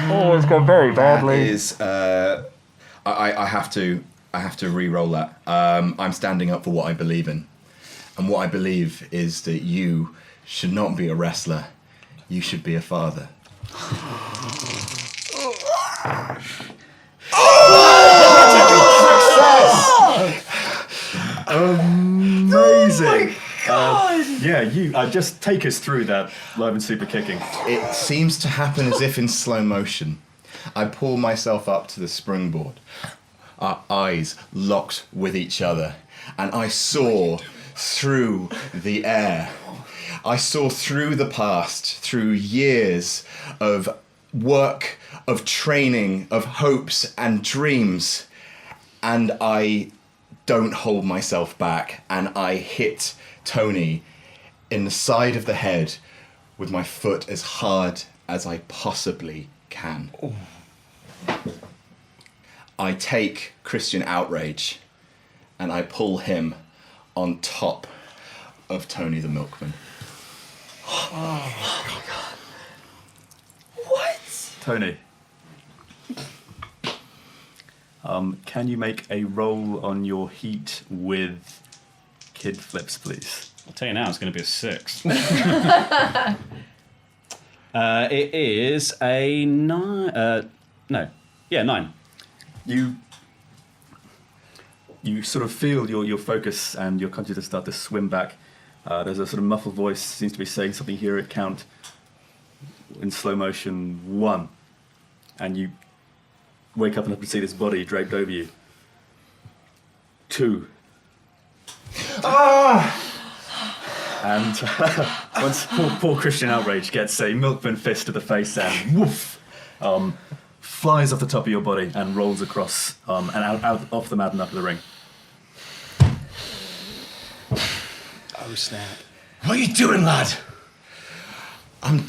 Oh, it's gone very badly. That is, I have to re-roll that. I'm standing up for what I believe in. And what I believe is that you should not be a wrestler. You should be a father. Amazing. Yeah, you just take us through that live and super kicking. It seems to happen as if in slow motion. I pull myself up to the springboard. Our eyes locked with each other, and I saw through the air. I saw through the past, through years of work, of training, of hopes and dreams, and I don't hold myself back, and I hit Tony in the side of the head with my foot as hard as I possibly can. Oh. I take Christian Outrage and I pull him on top of Tony the Milkman. Oh my god. What? Tony. Can you make a roll on your heat with Kid Flippz, please? I'll tell you now, it's going to be a 6. It is a 9. 9. You sort of feel your focus and your consciousness start to swim back. There's a sort of muffled voice seems to be saying something here at count in slow motion 1, and you wake up and have to see this body draped over you. 2. And once poor Christian Outrage gets a milkman fist to the face and woof, flies off the top of your body and rolls across and out off the mat and up to the ring. Oh snap! What are you doing, lad? I'm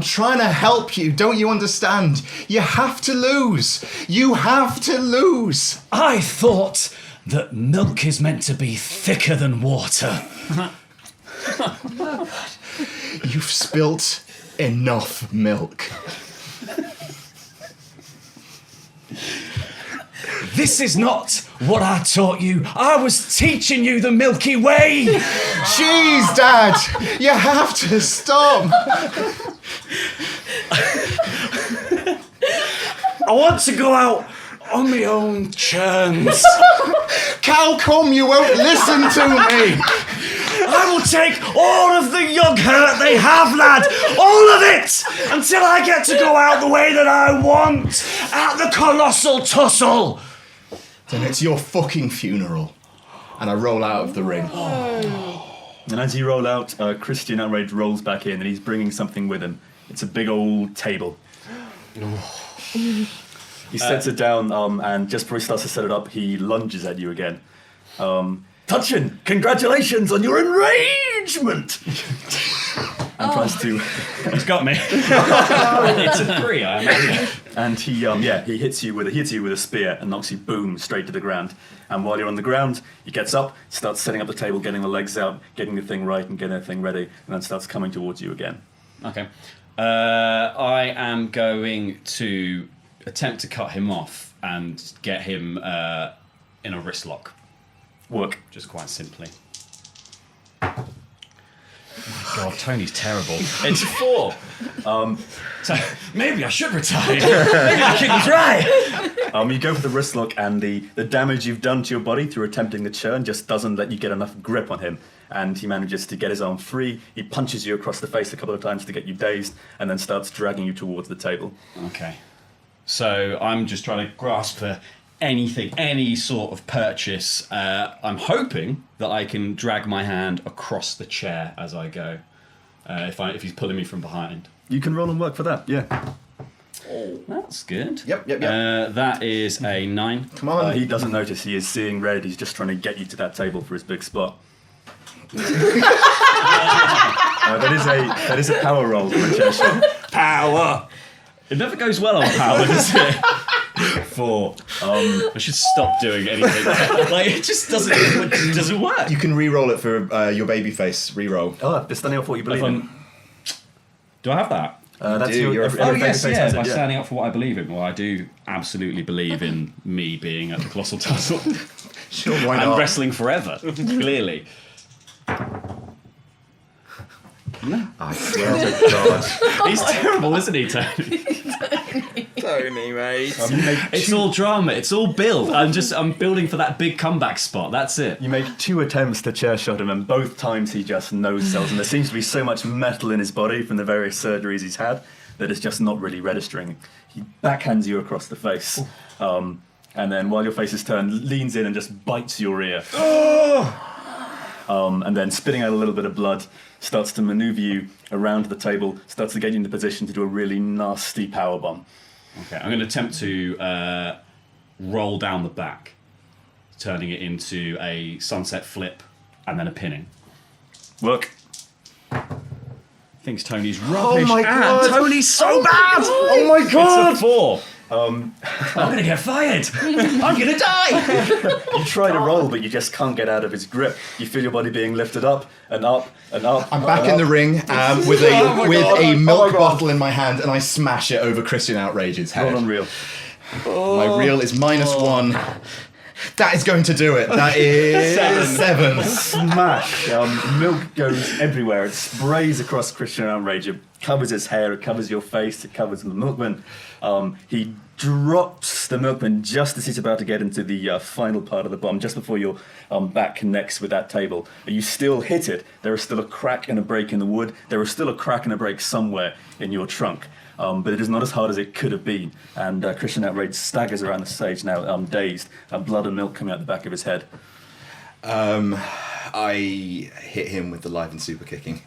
trying to help you. Don't you understand? You have to lose. You have to lose. I thought that milk is meant to be thicker than water. You've spilt enough milk. This is not what I taught you. I was teaching you the Milky Way. Jeez, Dad, you have to stop. I want to go out on my own terms. How come you won't listen to me? I will take all of the yogurt they have, lad. All of it. Until I get to go out the way that I want. At the colossal Tussle. Then it's your fucking funeral. And I roll out of the ring. And as you roll out, Christian Outrage rolls back in and he's bringing something with him. It's a big old table. He sets it down and just before he starts to set it up, he lunges at you again. Touchin, congratulations on your enragement! And tries to... He's got me. It's a 3, I imagine. And he hits you with a spear and knocks you boom straight to the ground. And while you're on the ground, he gets up, starts setting up the table, getting the legs out, getting the thing right and getting the thing ready, and then starts coming towards you again. Okay. I am going to attempt to cut him off and get him in a wrist lock. Work. Just quite simply. Oh my God, Tony's terrible. It's 4. So maybe I should retire. Maybe I shouldn't try. You go for the wrist lock, and the damage you've done to your body through attempting the churn just doesn't let you get enough grip on him. And he manages to get his arm free. He punches you across the face a couple of times to get you dazed, and then starts dragging you towards the table. Okay. So I'm just trying to grasp for anything, any sort of purchase. I'm hoping that I can drag my hand across the chair as I go. If he's pulling me from behind. You can roll and work for that, yeah. Oh, that's good. Yep. That is a 9. Come on. He doesn't notice. He is seeing red. He's just trying to get you to that table for his big spot. That is a power roll for a chair shot. Power! It never goes well on power, does it? 4. I should stop doing anything. Like, it just doesn't work. You can re-roll it for your baby face re-roll. Oh, they're standing up for what you believe in. Do I have that? That's do, you're every a- baby face has it, by yeah. standing up for what I believe in. Well, I do absolutely believe in me being at the Colossal Tussle. Sure, why and not? wrestling forever, clearly. I swear to God. He's terrible, isn't he, Tony? Tony, mate. It's all drama, it's all build. I'm building for that big comeback spot, that's it. You make 2 attempts to chair shot him, and both times he just no-sells, and there seems to be so much metal in his body from the various surgeries he's had that it's just not really registering. He backhands you across the face, and then while your face is turned, leans in and just bites your ear. And then spitting out a little bit of blood, starts to maneuver you around the table, starts to get you into position to do a really nasty powerbomb. Okay, I'm going to attempt to roll down the back, turning it into a sunset flip and then a pinning. Work. Thinks Tony's rubbish. Oh my God. And Tony's so bad. Oh my God. It's a 4. I'm going to get fired. I'm going to die. You try to roll, but you just can't get out of his grip. You feel your body being lifted up and up and up. I'm back in the ring with a milk bottle in my hand, and I smash it over Christian Outrage's head. Roll on reel. My reel is -1. That is going to do it. That is 7. Smash! Milk goes everywhere. It sprays across Christian Outrage. It covers his hair, it covers your face, it covers the milkman. He drops the milkman just as he's about to get into the final part of the bomb, just before your back connects with that table. You still hit it. There is still a crack and a break in the wood. There is still a crack and a break somewhere in your trunk. But it is not as hard as it could have been. And Christian Outrage staggers around the stage now, dazed, blood and milk coming out the back of his head. I hit him with the live and super kicking.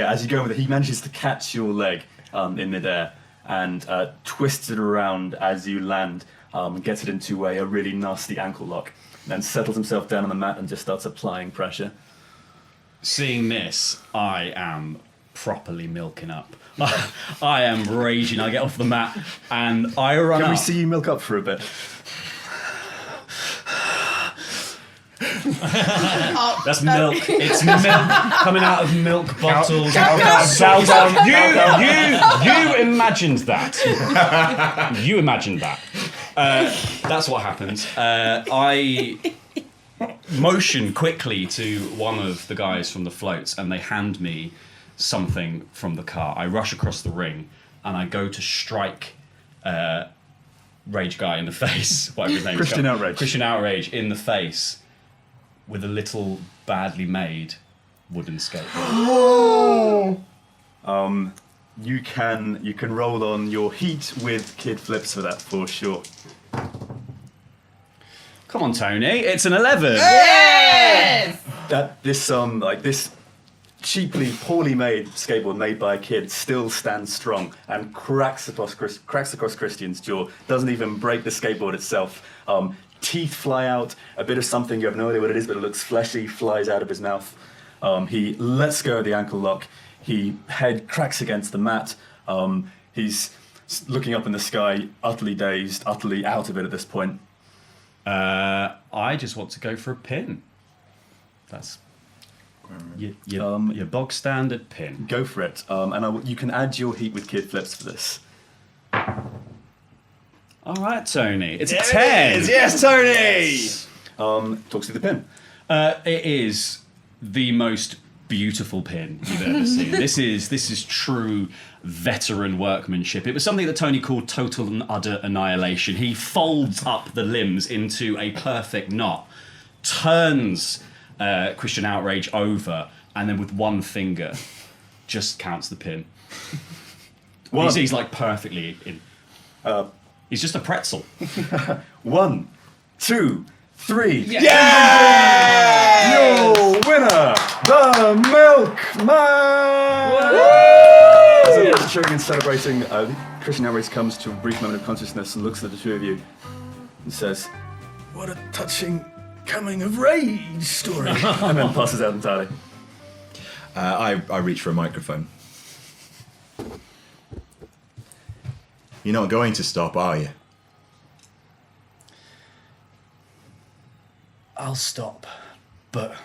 As you go with it, he manages to catch your leg in midair and twists it around as you land, gets it into a really nasty ankle lock, then settles himself down on the mat and just starts applying pressure. Seeing this, I am properly milking up. I am raging. I get off the mat and I run Can up. we see you milk up for a bit? That's milk. It's milk coming out of milk bottles. You imagined that. You imagined that. That's what happens. I motion quickly to one of the guys from the floats, and they hand me something from the car. I rush across the ring, and I go to strike Rage Guy in the face. Whatever his name is. Christian Outrage. Christian Outrage in the face with a little badly made wooden skateboard. You can roll on your heat with Kid Flippz for that for sure. Come on, Tony. It's an 11. Yes! This cheaply, poorly made skateboard made by a kid still stands strong and cracks across Christian's jaw. Doesn't even break the skateboard itself. Teeth fly out. A bit of something, you have no idea what it is, but it looks fleshy, flies out of his mouth. He lets go of the ankle lock. He head cracks against the mat. He's looking up in the sky, utterly dazed, utterly out of it at this point. I just want to go for a pin. That's your bog standard pin. Go for it. You can add your heat with Kid Flippz for this. All right, Tony. It's a 10. Yes, Tony! Talks through the pin. It is the most beautiful pin you've ever seen. This is true veteran workmanship. It was something that Tony called total and utter annihilation. He folds up the limbs into a perfect knot, turns Christian Outrage over, and then with one finger just counts the pin. He's like perfectly in. He's just a pretzel. 1, 2, 3. Yeah! Your winner, the Milkman! As he is cheering and celebrating, Christian Outrage comes to a brief moment of consciousness and looks at the two of you and says, "What a touching coming of age story." And then passes out entirely. I reach for a microphone. You're not going to stop, are you? I'll stop, but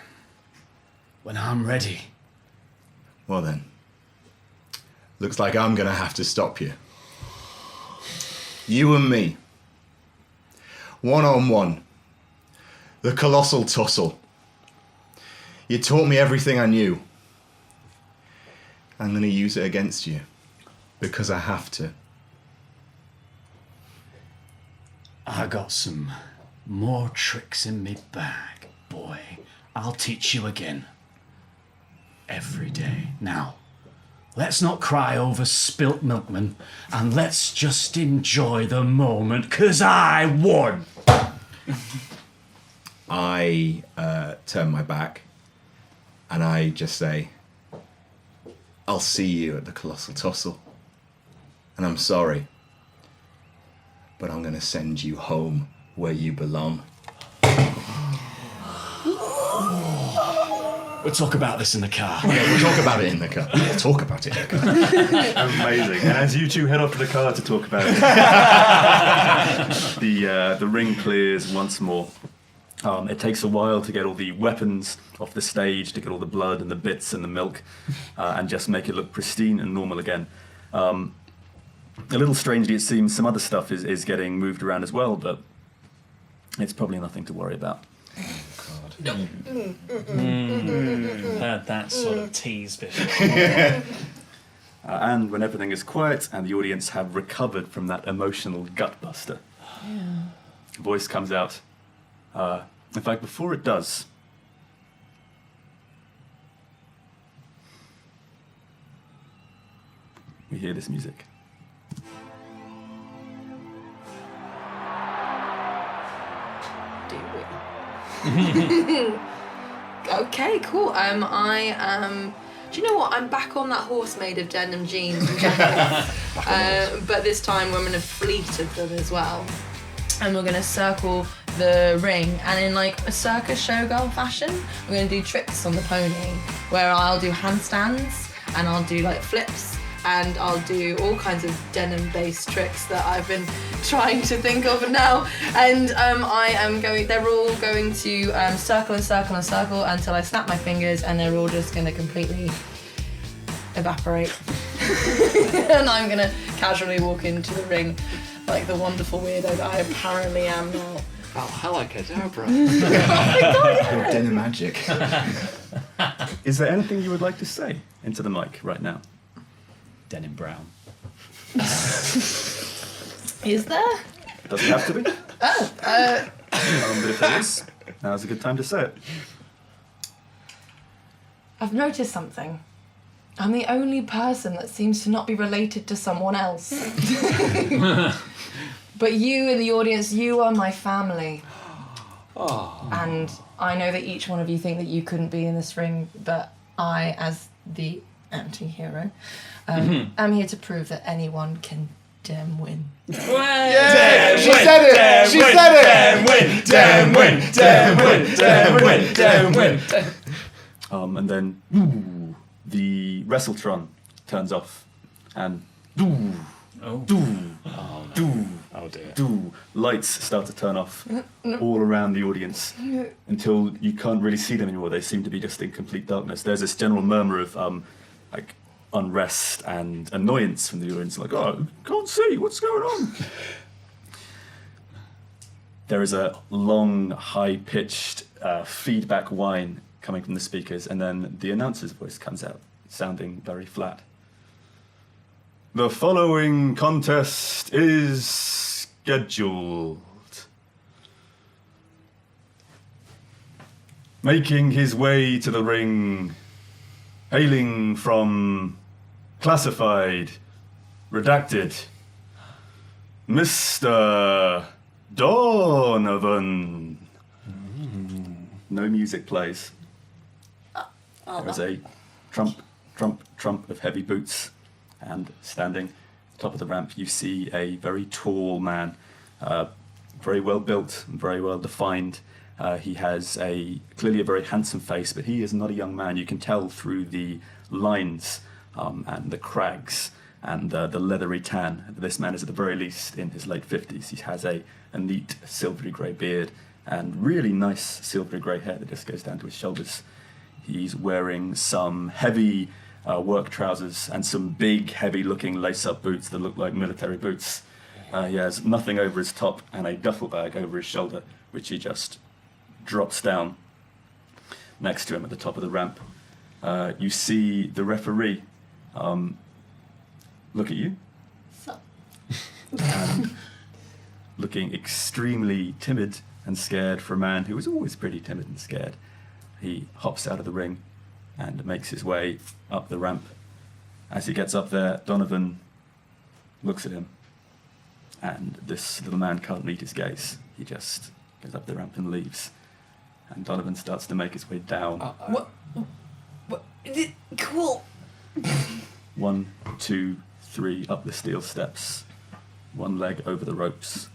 when I'm ready. Well then, looks like I'm gonna have to stop you. You and me. 1-on-1. The colossal tussle. You taught me everything I knew. I'm gonna use it against you. Because I have to. I got some more tricks in me bag, boy. I'll teach you again. Every day. Now, let's not cry over spilt milkman, and let's just enjoy the moment, 'cause I won! I turn my back and I just say, I'll see you at the colossal tussle. And I'm sorry, but I'm gonna send you home where you belong. We'll talk about this in the car. Yeah, we'll talk about it in the car. We'll talk about it in the car. Amazing. And as you two head off to the car to talk about it, the ring clears once more. It takes a while to get all the weapons off the stage, to get all the blood and the bits and the milk, and just make it look pristine and normal again. A little strangely, it seems some other stuff is getting moved around as well, but it's probably nothing to worry about. Heard that sort of tease before. And when everything is quiet and the audience have recovered from that emotional gutbuster, a voice comes out. In fact, before it does, we hear this music. Okay, cool. I am. Do you know what? I'm back on that horse made of denim jeans and jackets. But this time we're in a fleet of them as well. And we're gonna circle the ring, and in like a circus showgirl fashion, we're gonna do tricks on the pony, where I'll do handstands and I'll do like flips and I'll do all kinds of denim-based tricks that I've been trying to think of now. And they're all going to circle and circle and circle until I snap my fingers, and they're all just gonna completely evaporate. And I'm gonna casually walk into the ring like the wonderful weirdo that I apparently am now. Oh, hello, Kadabra. Your denim magic. Is there anything you would like to say into the mic right now? Denim brown. Is there? It doesn't have to be. But if there is, now's a good time to say it. I've noticed something. I'm the only person that seems to not be related to someone else. But you in the audience, you are my family. Oh. And I know that each one of you think that you couldn't be in this ring, but I, as the anti-hero, am here to prove that anyone can damn win. Yeah, she said it! She said it! Damn win! Damn win! Damn win! Damn win! Damn win! And then the Wrestletron turns off, and lights start to turn off all around the audience until you can't really see them anymore. They seem to be just in complete darkness. There's this general murmur of like unrest and annoyance from the audience, like, oh, can't see, what's going on? There is a long, high-pitched feedback whine coming from the speakers, and then the announcer's voice comes out, sounding very flat. The following contest is scheduled. Making his way to the ring, hailing from Classified, Redacted, Mr. Donovan. No music plays. There's a trump, trump, trump of heavy boots, and standing top of the ramp you see a very tall man, very well built and very well defined. He has clearly a very handsome face, but he is not a young man. You can tell through the lines and the crags and the leathery tan. This man is at the very least in his late 50s. He has a neat silvery grey beard and really nice silvery grey hair that just goes down to his shoulders. He's wearing some heavy work trousers and some big, heavy-looking lace-up boots that look like military boots. He has nothing over his top and a duffel bag over his shoulder, which he just drops down next to him at the top of the ramp. You see the referee look at you, looking extremely timid and scared for a man who was always pretty timid and scared. He hops out of the ring and makes his way up the ramp. As he gets up there, Donovan looks at him, and this little man can't meet his gaze. He just goes up the ramp and leaves. And Donovan starts to make his way down. What? Cool. 1, 2, 3 up the steel steps. 1 leg over the ropes.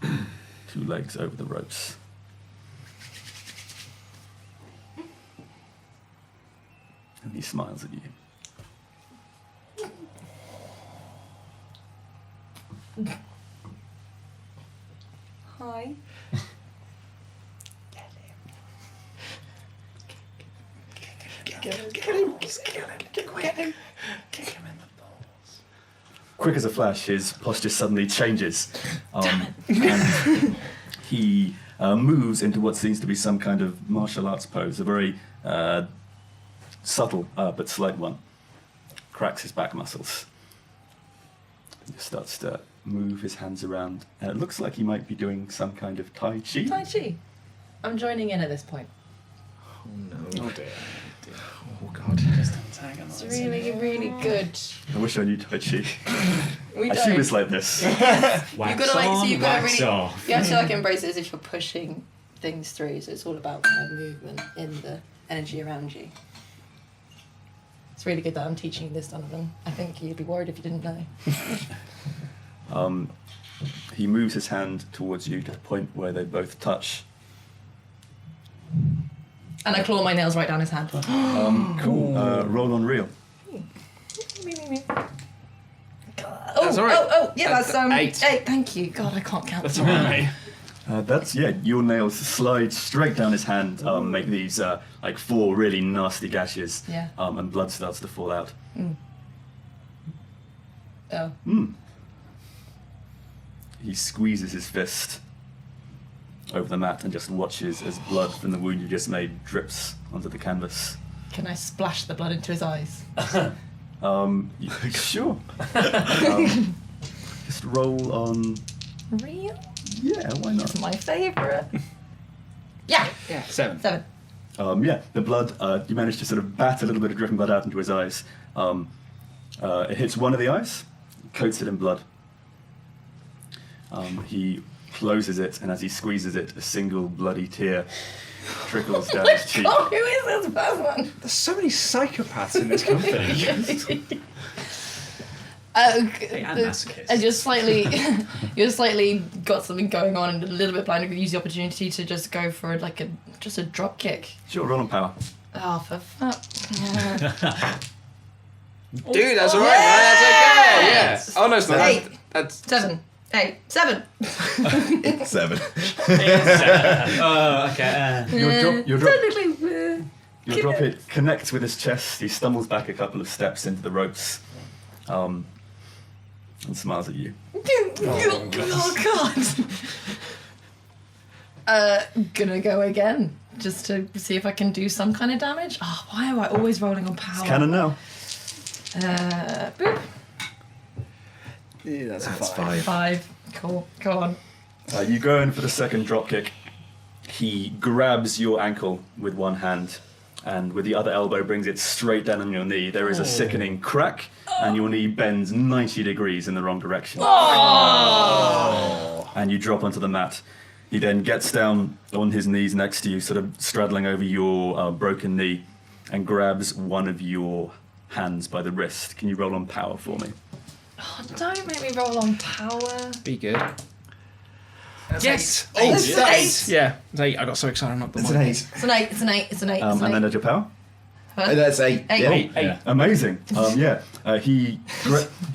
2 legs over the ropes. And he smiles at you. Hi. Quick as a flash, his posture suddenly changes. And he moves into what seems to be some kind of martial arts pose, a very subtle but slight one. Cracks his back muscles. He starts to move his hands around, and it looks like he might be doing some kind of Tai Chi. Tai Chi. I'm joining in at this point. Oh no. Oh dear. Oh god. It's really, really good. I wish I knew Tai Chi. We I don't. she was like this. You've got to wax really, off. you have to embrace it as if you're pushing things through. So it's all about kind of movement in the energy around you. It's really good that I'm teaching you this, Donovan. I think you'd be worried if you didn't know. He moves his hand towards you to the point where they both touch. And I claw my nails right down his hand. Cool. Roll on real. That's all right. Oh, yeah, that's 8. 8. Thank you. God, I can't count. That's alright. Your nails slide straight down his hand, make these like 4 really nasty gashes, Yeah. and blood starts to fall out. Oh. He squeezes his fist over the mat and just watches as blood from the wound you just made drips onto the canvas. Can I splash the blood into his eyes? Sure. Just roll on. Real? Yeah, why not? It's my favourite. Yeah. 7. 7. The blood, you manage to sort of bat a little bit of dripping blood out into his eyes. It hits one of the eyes, coats it in blood. He closes it, and as he squeezes it, a single bloody tear trickles down his cheek. Oh, who is this person? There's so many psychopaths in this company. And masochists. And you're slightly got something going on and a little bit blind. You could use the opportunity to just go for just a drop kick. Sure, roll on power. Oh, for fuck. Dude, that's alright, man. That's okay. Yes. Yeah. Oh no, it's not. 8. That's 7. 8. 7. 7. Oh, okay. Your drop Technically, Your drop hit connects with his chest. He stumbles back a couple of steps into the ropes, and smiles at you. oh God. Gonna go again, just to see if I can do some kind of damage. Oh, why am I always rolling on power? It's canon now. Boop. yeah, that's a That's 5. 5. Cool. Go on. You go in for the second drop kick. He grabs your ankle with one hand, and with the other elbow brings it straight down on your knee. There is a sickening crack, and your knee bends 90 degrees in the wrong direction. And you drop onto the mat. He then gets down on his knees next to you, sort of straddling over your broken knee, and grabs one of your hands by the wrist. Can you roll on power for me? Oh, don't make me roll on power. Be good. Yes! It's an 8. Yeah, it's 8. I got so excited. I knocked the It's one. an 8. It's an 8. It's an 8. It's an 8. And then add your power? That's 8. 8. Yeah. Amazing. He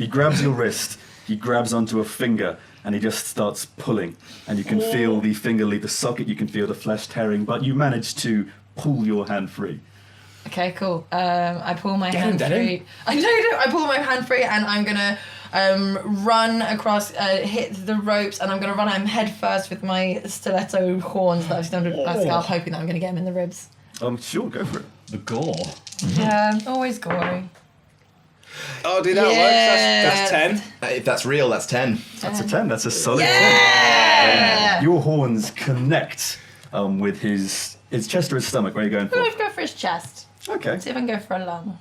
grabs your wrist, he grabs onto a finger, and he just starts pulling. And you can feel the finger leave the socket, you can feel the flesh tearing, but you manage to pull your hand free. Okay, cool. I pull my hand Denim. free. I pull my hand free, and I'm gonna run across, hit the ropes, and I'm gonna run at him head first with my stiletto horns that I've done with my scalp, hoping that I'm gonna get him in the ribs. Sure, go for it. The gore. Yeah, always gory. Oh, dude, that works. That's 10. If that's real, that's 10. That's a 10, that's a solid 10. Yeah! Your horns connect with his chest or his stomach. Where are you going I'm for? gonna go for his chest. Okay. See if I can go for a lung.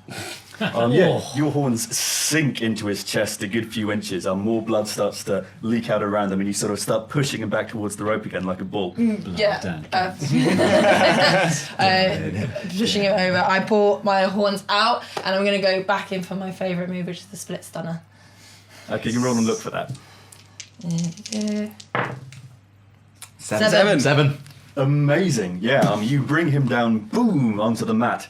Your horns sink into his chest a good few inches. More blood starts to leak out around them, and you sort of start pushing him back towards the rope again like a bull. Yeah. Pushing him over. I pull my horns out, and I'm gonna go back in for my favourite move, which is the split stunner. Okay, you can roll and look for that. 7. 7. Amazing, yeah. You bring him down, boom, onto the mat.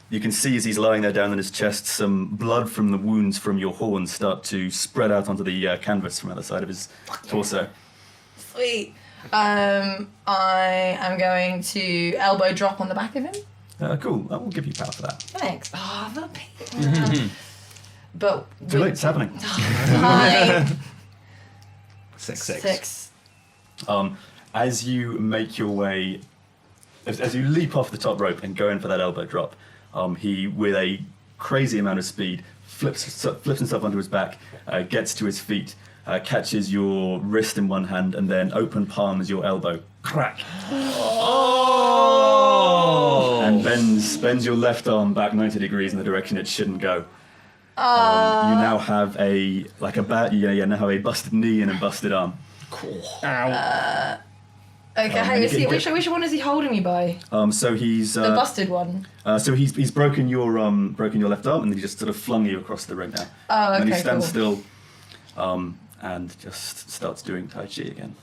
You can see as he's lying there down on his chest, some blood from the wounds from your horns start to spread out onto the canvas from the other side of his torso. Sweet. I am going to elbow drop on the back of him. Cool. I will give you power for that. Thanks. Oh, the pain. But Too late. It's happening. Fine. Six. As you make your way, as you leap off the top rope and go in for that elbow drop, he, with a crazy amount of speed, flips himself onto his back, gets to his feet, catches your wrist in one hand, and then open palms your elbow. Crack. Oh! And bends your left arm back 90 degrees in the direction it shouldn't go. You now have a busted knee and a busted arm. Cool. Ow. Okay, which one is he holding me by? So he's The busted one. So he's broken your left arm, and then he just sort of flung you across the ring now. Oh, okay, and then he stands cool. still, and just starts doing Tai Chi again.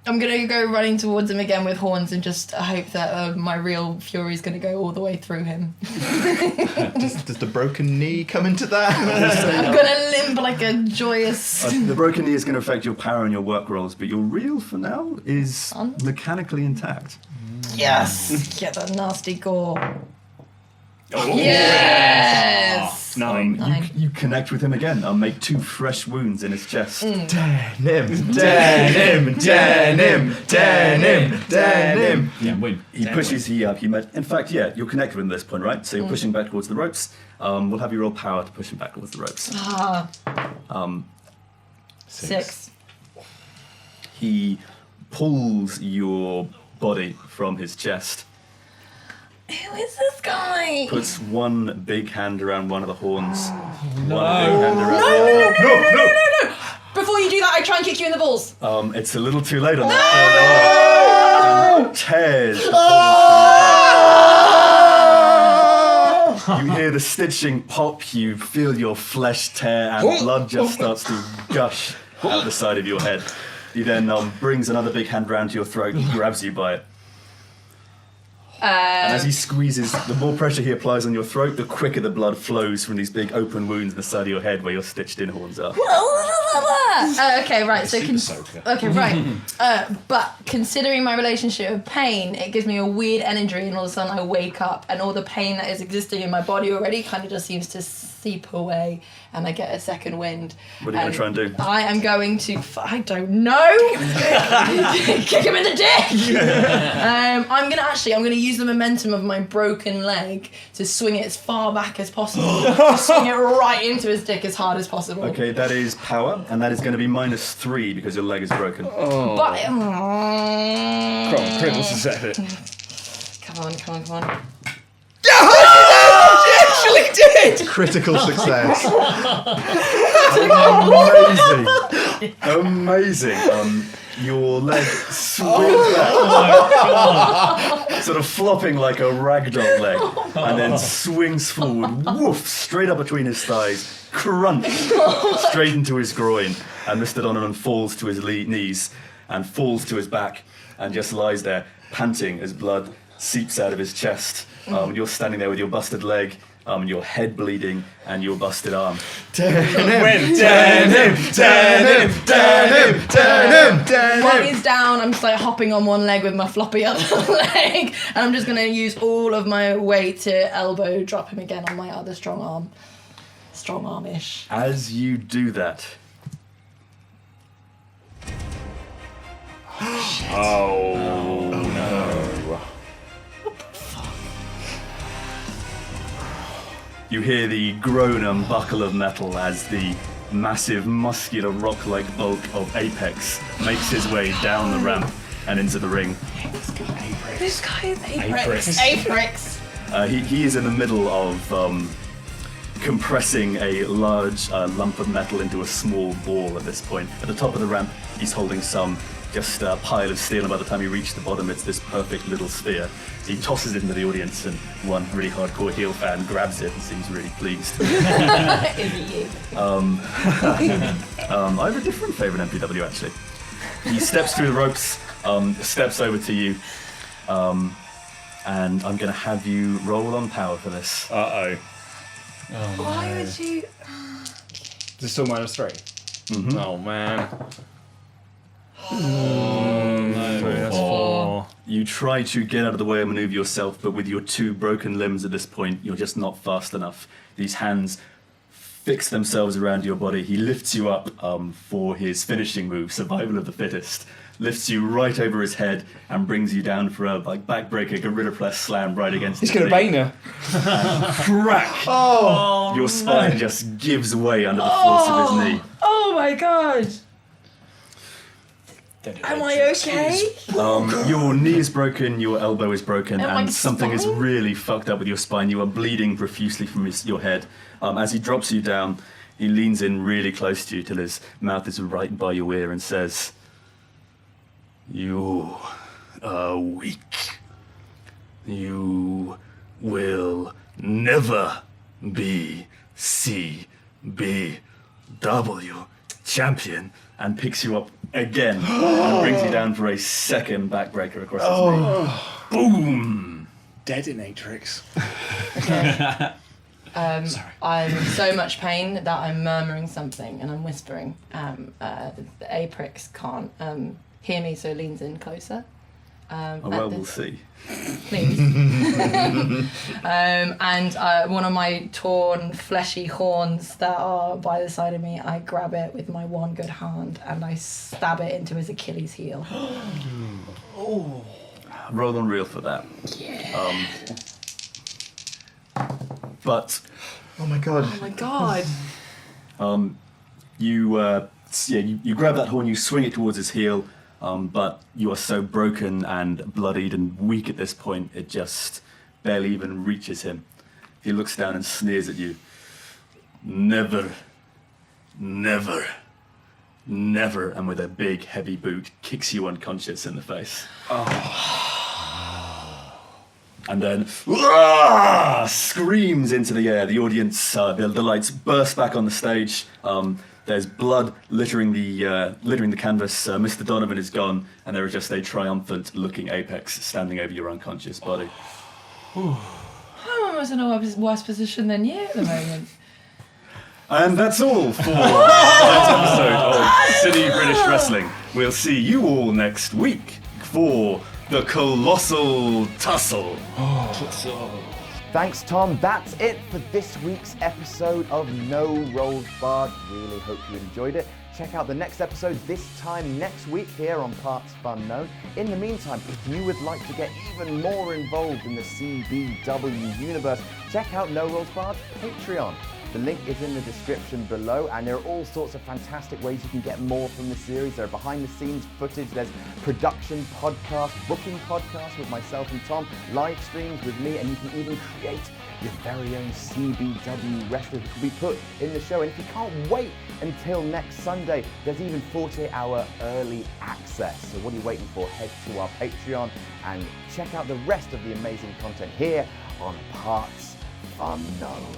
I'm gonna go running towards him again with horns and just hope that my real fury is gonna go all the way through him. Does the broken knee come into that? I'm gonna limp like a joyous. The broken knee is going to affect your power and your work rolls, but your real for now is mechanically intact. Yes! Get that nasty gore. Oh, Yes! 9. You connect with him again. Make 2 fresh wounds in his chest. Denim. Yeah, win. He pushes you up. In fact, you're connected with him at this point, right? So you're pushing back towards the ropes. We'll have you roll power to push him back towards the ropes. 6. He pulls your body from his chest, Who is this guy? puts one big hand around one of the horns, No. one big hand around the other. No! Before you do that, I try and kick you in the balls. It's a little too late on that. And tears. You hear the stitching pop, you feel your flesh tear, and blood just starts to gush out the side of your head. He then brings another big hand round to your throat and grabs you by it. And as he squeezes, the more pressure he applies on your throat, the quicker the blood flows from these big open wounds in the side of your head where your stitched in horns are. Okay, right. So okay, right. But considering my relationship with pain, it gives me a weird energy, and all of a sudden I wake up, and all the pain that is existing in my body already kind of just seems to seep away, and I get a second wind. What are you going to try and do? I am going to. I don't know. Kick him in the dick. I'm gonna use the momentum of my broken leg to swing it as far back as possible. Swing it right into his dick as hard as possible. Okay, that is power, and that is going to be -3 because your leg is broken. Oh. But Come on, Pringles has said it. come on. Actually did! Critical success. Amazing. Your leg swings back, sort of flopping like a ragdoll leg, and then swings forward, woof, straight up between his thighs, crunch, straight into his groin, and Mr. Donovan falls to his knees and falls to his back and just lies there, panting as blood seeps out of his chest. You're standing there with your busted leg, your head bleeding, and your busted arm. Denim. One is down, I'm just like hopping on one leg with my floppy other leg, and I'm just gonna use all of my weight to elbow drop him again on my other strong arm. Strong arm-ish. As you do that, Oh no. you hear the groan and buckle of metal as the massive, muscular, rock-like bulk of Apex makes his way down the ramp and into the ring. This guy is Apex. He is in the middle of compressing a large lump of metal into a small ball at this point. At the top of the ramp, he's holding some just a pile of steel, and by the time you reach the bottom, it's this perfect little sphere. He tosses it into the audience, and one really hardcore heel fan grabs it and seems really pleased. I have a different favourite MPW, actually. He steps through the ropes, steps over to you, and I'm going to have you roll on power for this. Uh-oh. Why would you... Is this still -3? Mm-hmm. Oh man. That's 4. You try to get out of the way and maneuver yourself, but with your 2 broken limbs at this point, you're just not fast enough. These hands fix themselves around your body. He lifts you up for his finishing move, Survival of the Fittest. Lifts you right over his head and brings you down for a backbreaker gorilla press slam right against He's his going to knee. bane her. Crack! Your spine just gives way under the force of his knee. Oh my god! Am I okay? Your knee is broken, your elbow is broken, And my and something is spine? really fucked up with your spine. You are bleeding profusely from your head. As he drops you down, he leans in really close to you till his mouth is right by your ear and says, "You are weak. You will never be CBW champion," and picks you up again and brings you down for a second backbreaker across his knee. Boom! Deadinatrix. I'm in so much pain that I'm murmuring something and I'm whispering. The Aprix can't hear me, so leans in closer. We'll see. Please. And one of my torn, fleshy horns that are by the side of me, I grab it with my one good hand and I stab it into his Achilles heel. Roll on real for that. Yeah. But Oh my god. Oh my god. you grab that horn, you swing it towards his heel, but you are so broken and bloodied and weak at this point, it just barely even reaches him. He looks down and sneers at you. Never, never, never, and with a big heavy boot, kicks you unconscious in the face. And then screams into the air. The audience, the lights burst back on the stage. There's blood littering the canvas. Mr. Donovan is gone, and there is just a triumphant-looking Apex standing over your unconscious body. I'm almost in a worse position than you at the moment. And that's all for tonight's episode of City British Wrestling. We'll see you all next week for the colossal tussle. Thanks, Tom. That's it for this week's episode of No Rolls Barred. Really hope you enjoyed it. Check out the next episode this time next week here on partsFUNknown. In the meantime, if you would like to get even more involved in the CBW universe, check out No Rolls Barred's Patreon. The link is in the description below, and there are all sorts of fantastic ways you can get more from the series. There are behind-the-scenes footage, there's production podcasts, booking podcasts with myself and Tom, live streams with me, and you can even create your very own CBW wrestler that will be put in the show. And if you can't wait until next Sunday, there's even 48-hour early access. So what are you waiting for? Head to our Patreon and check out the rest of the amazing content here on partsFUNknown.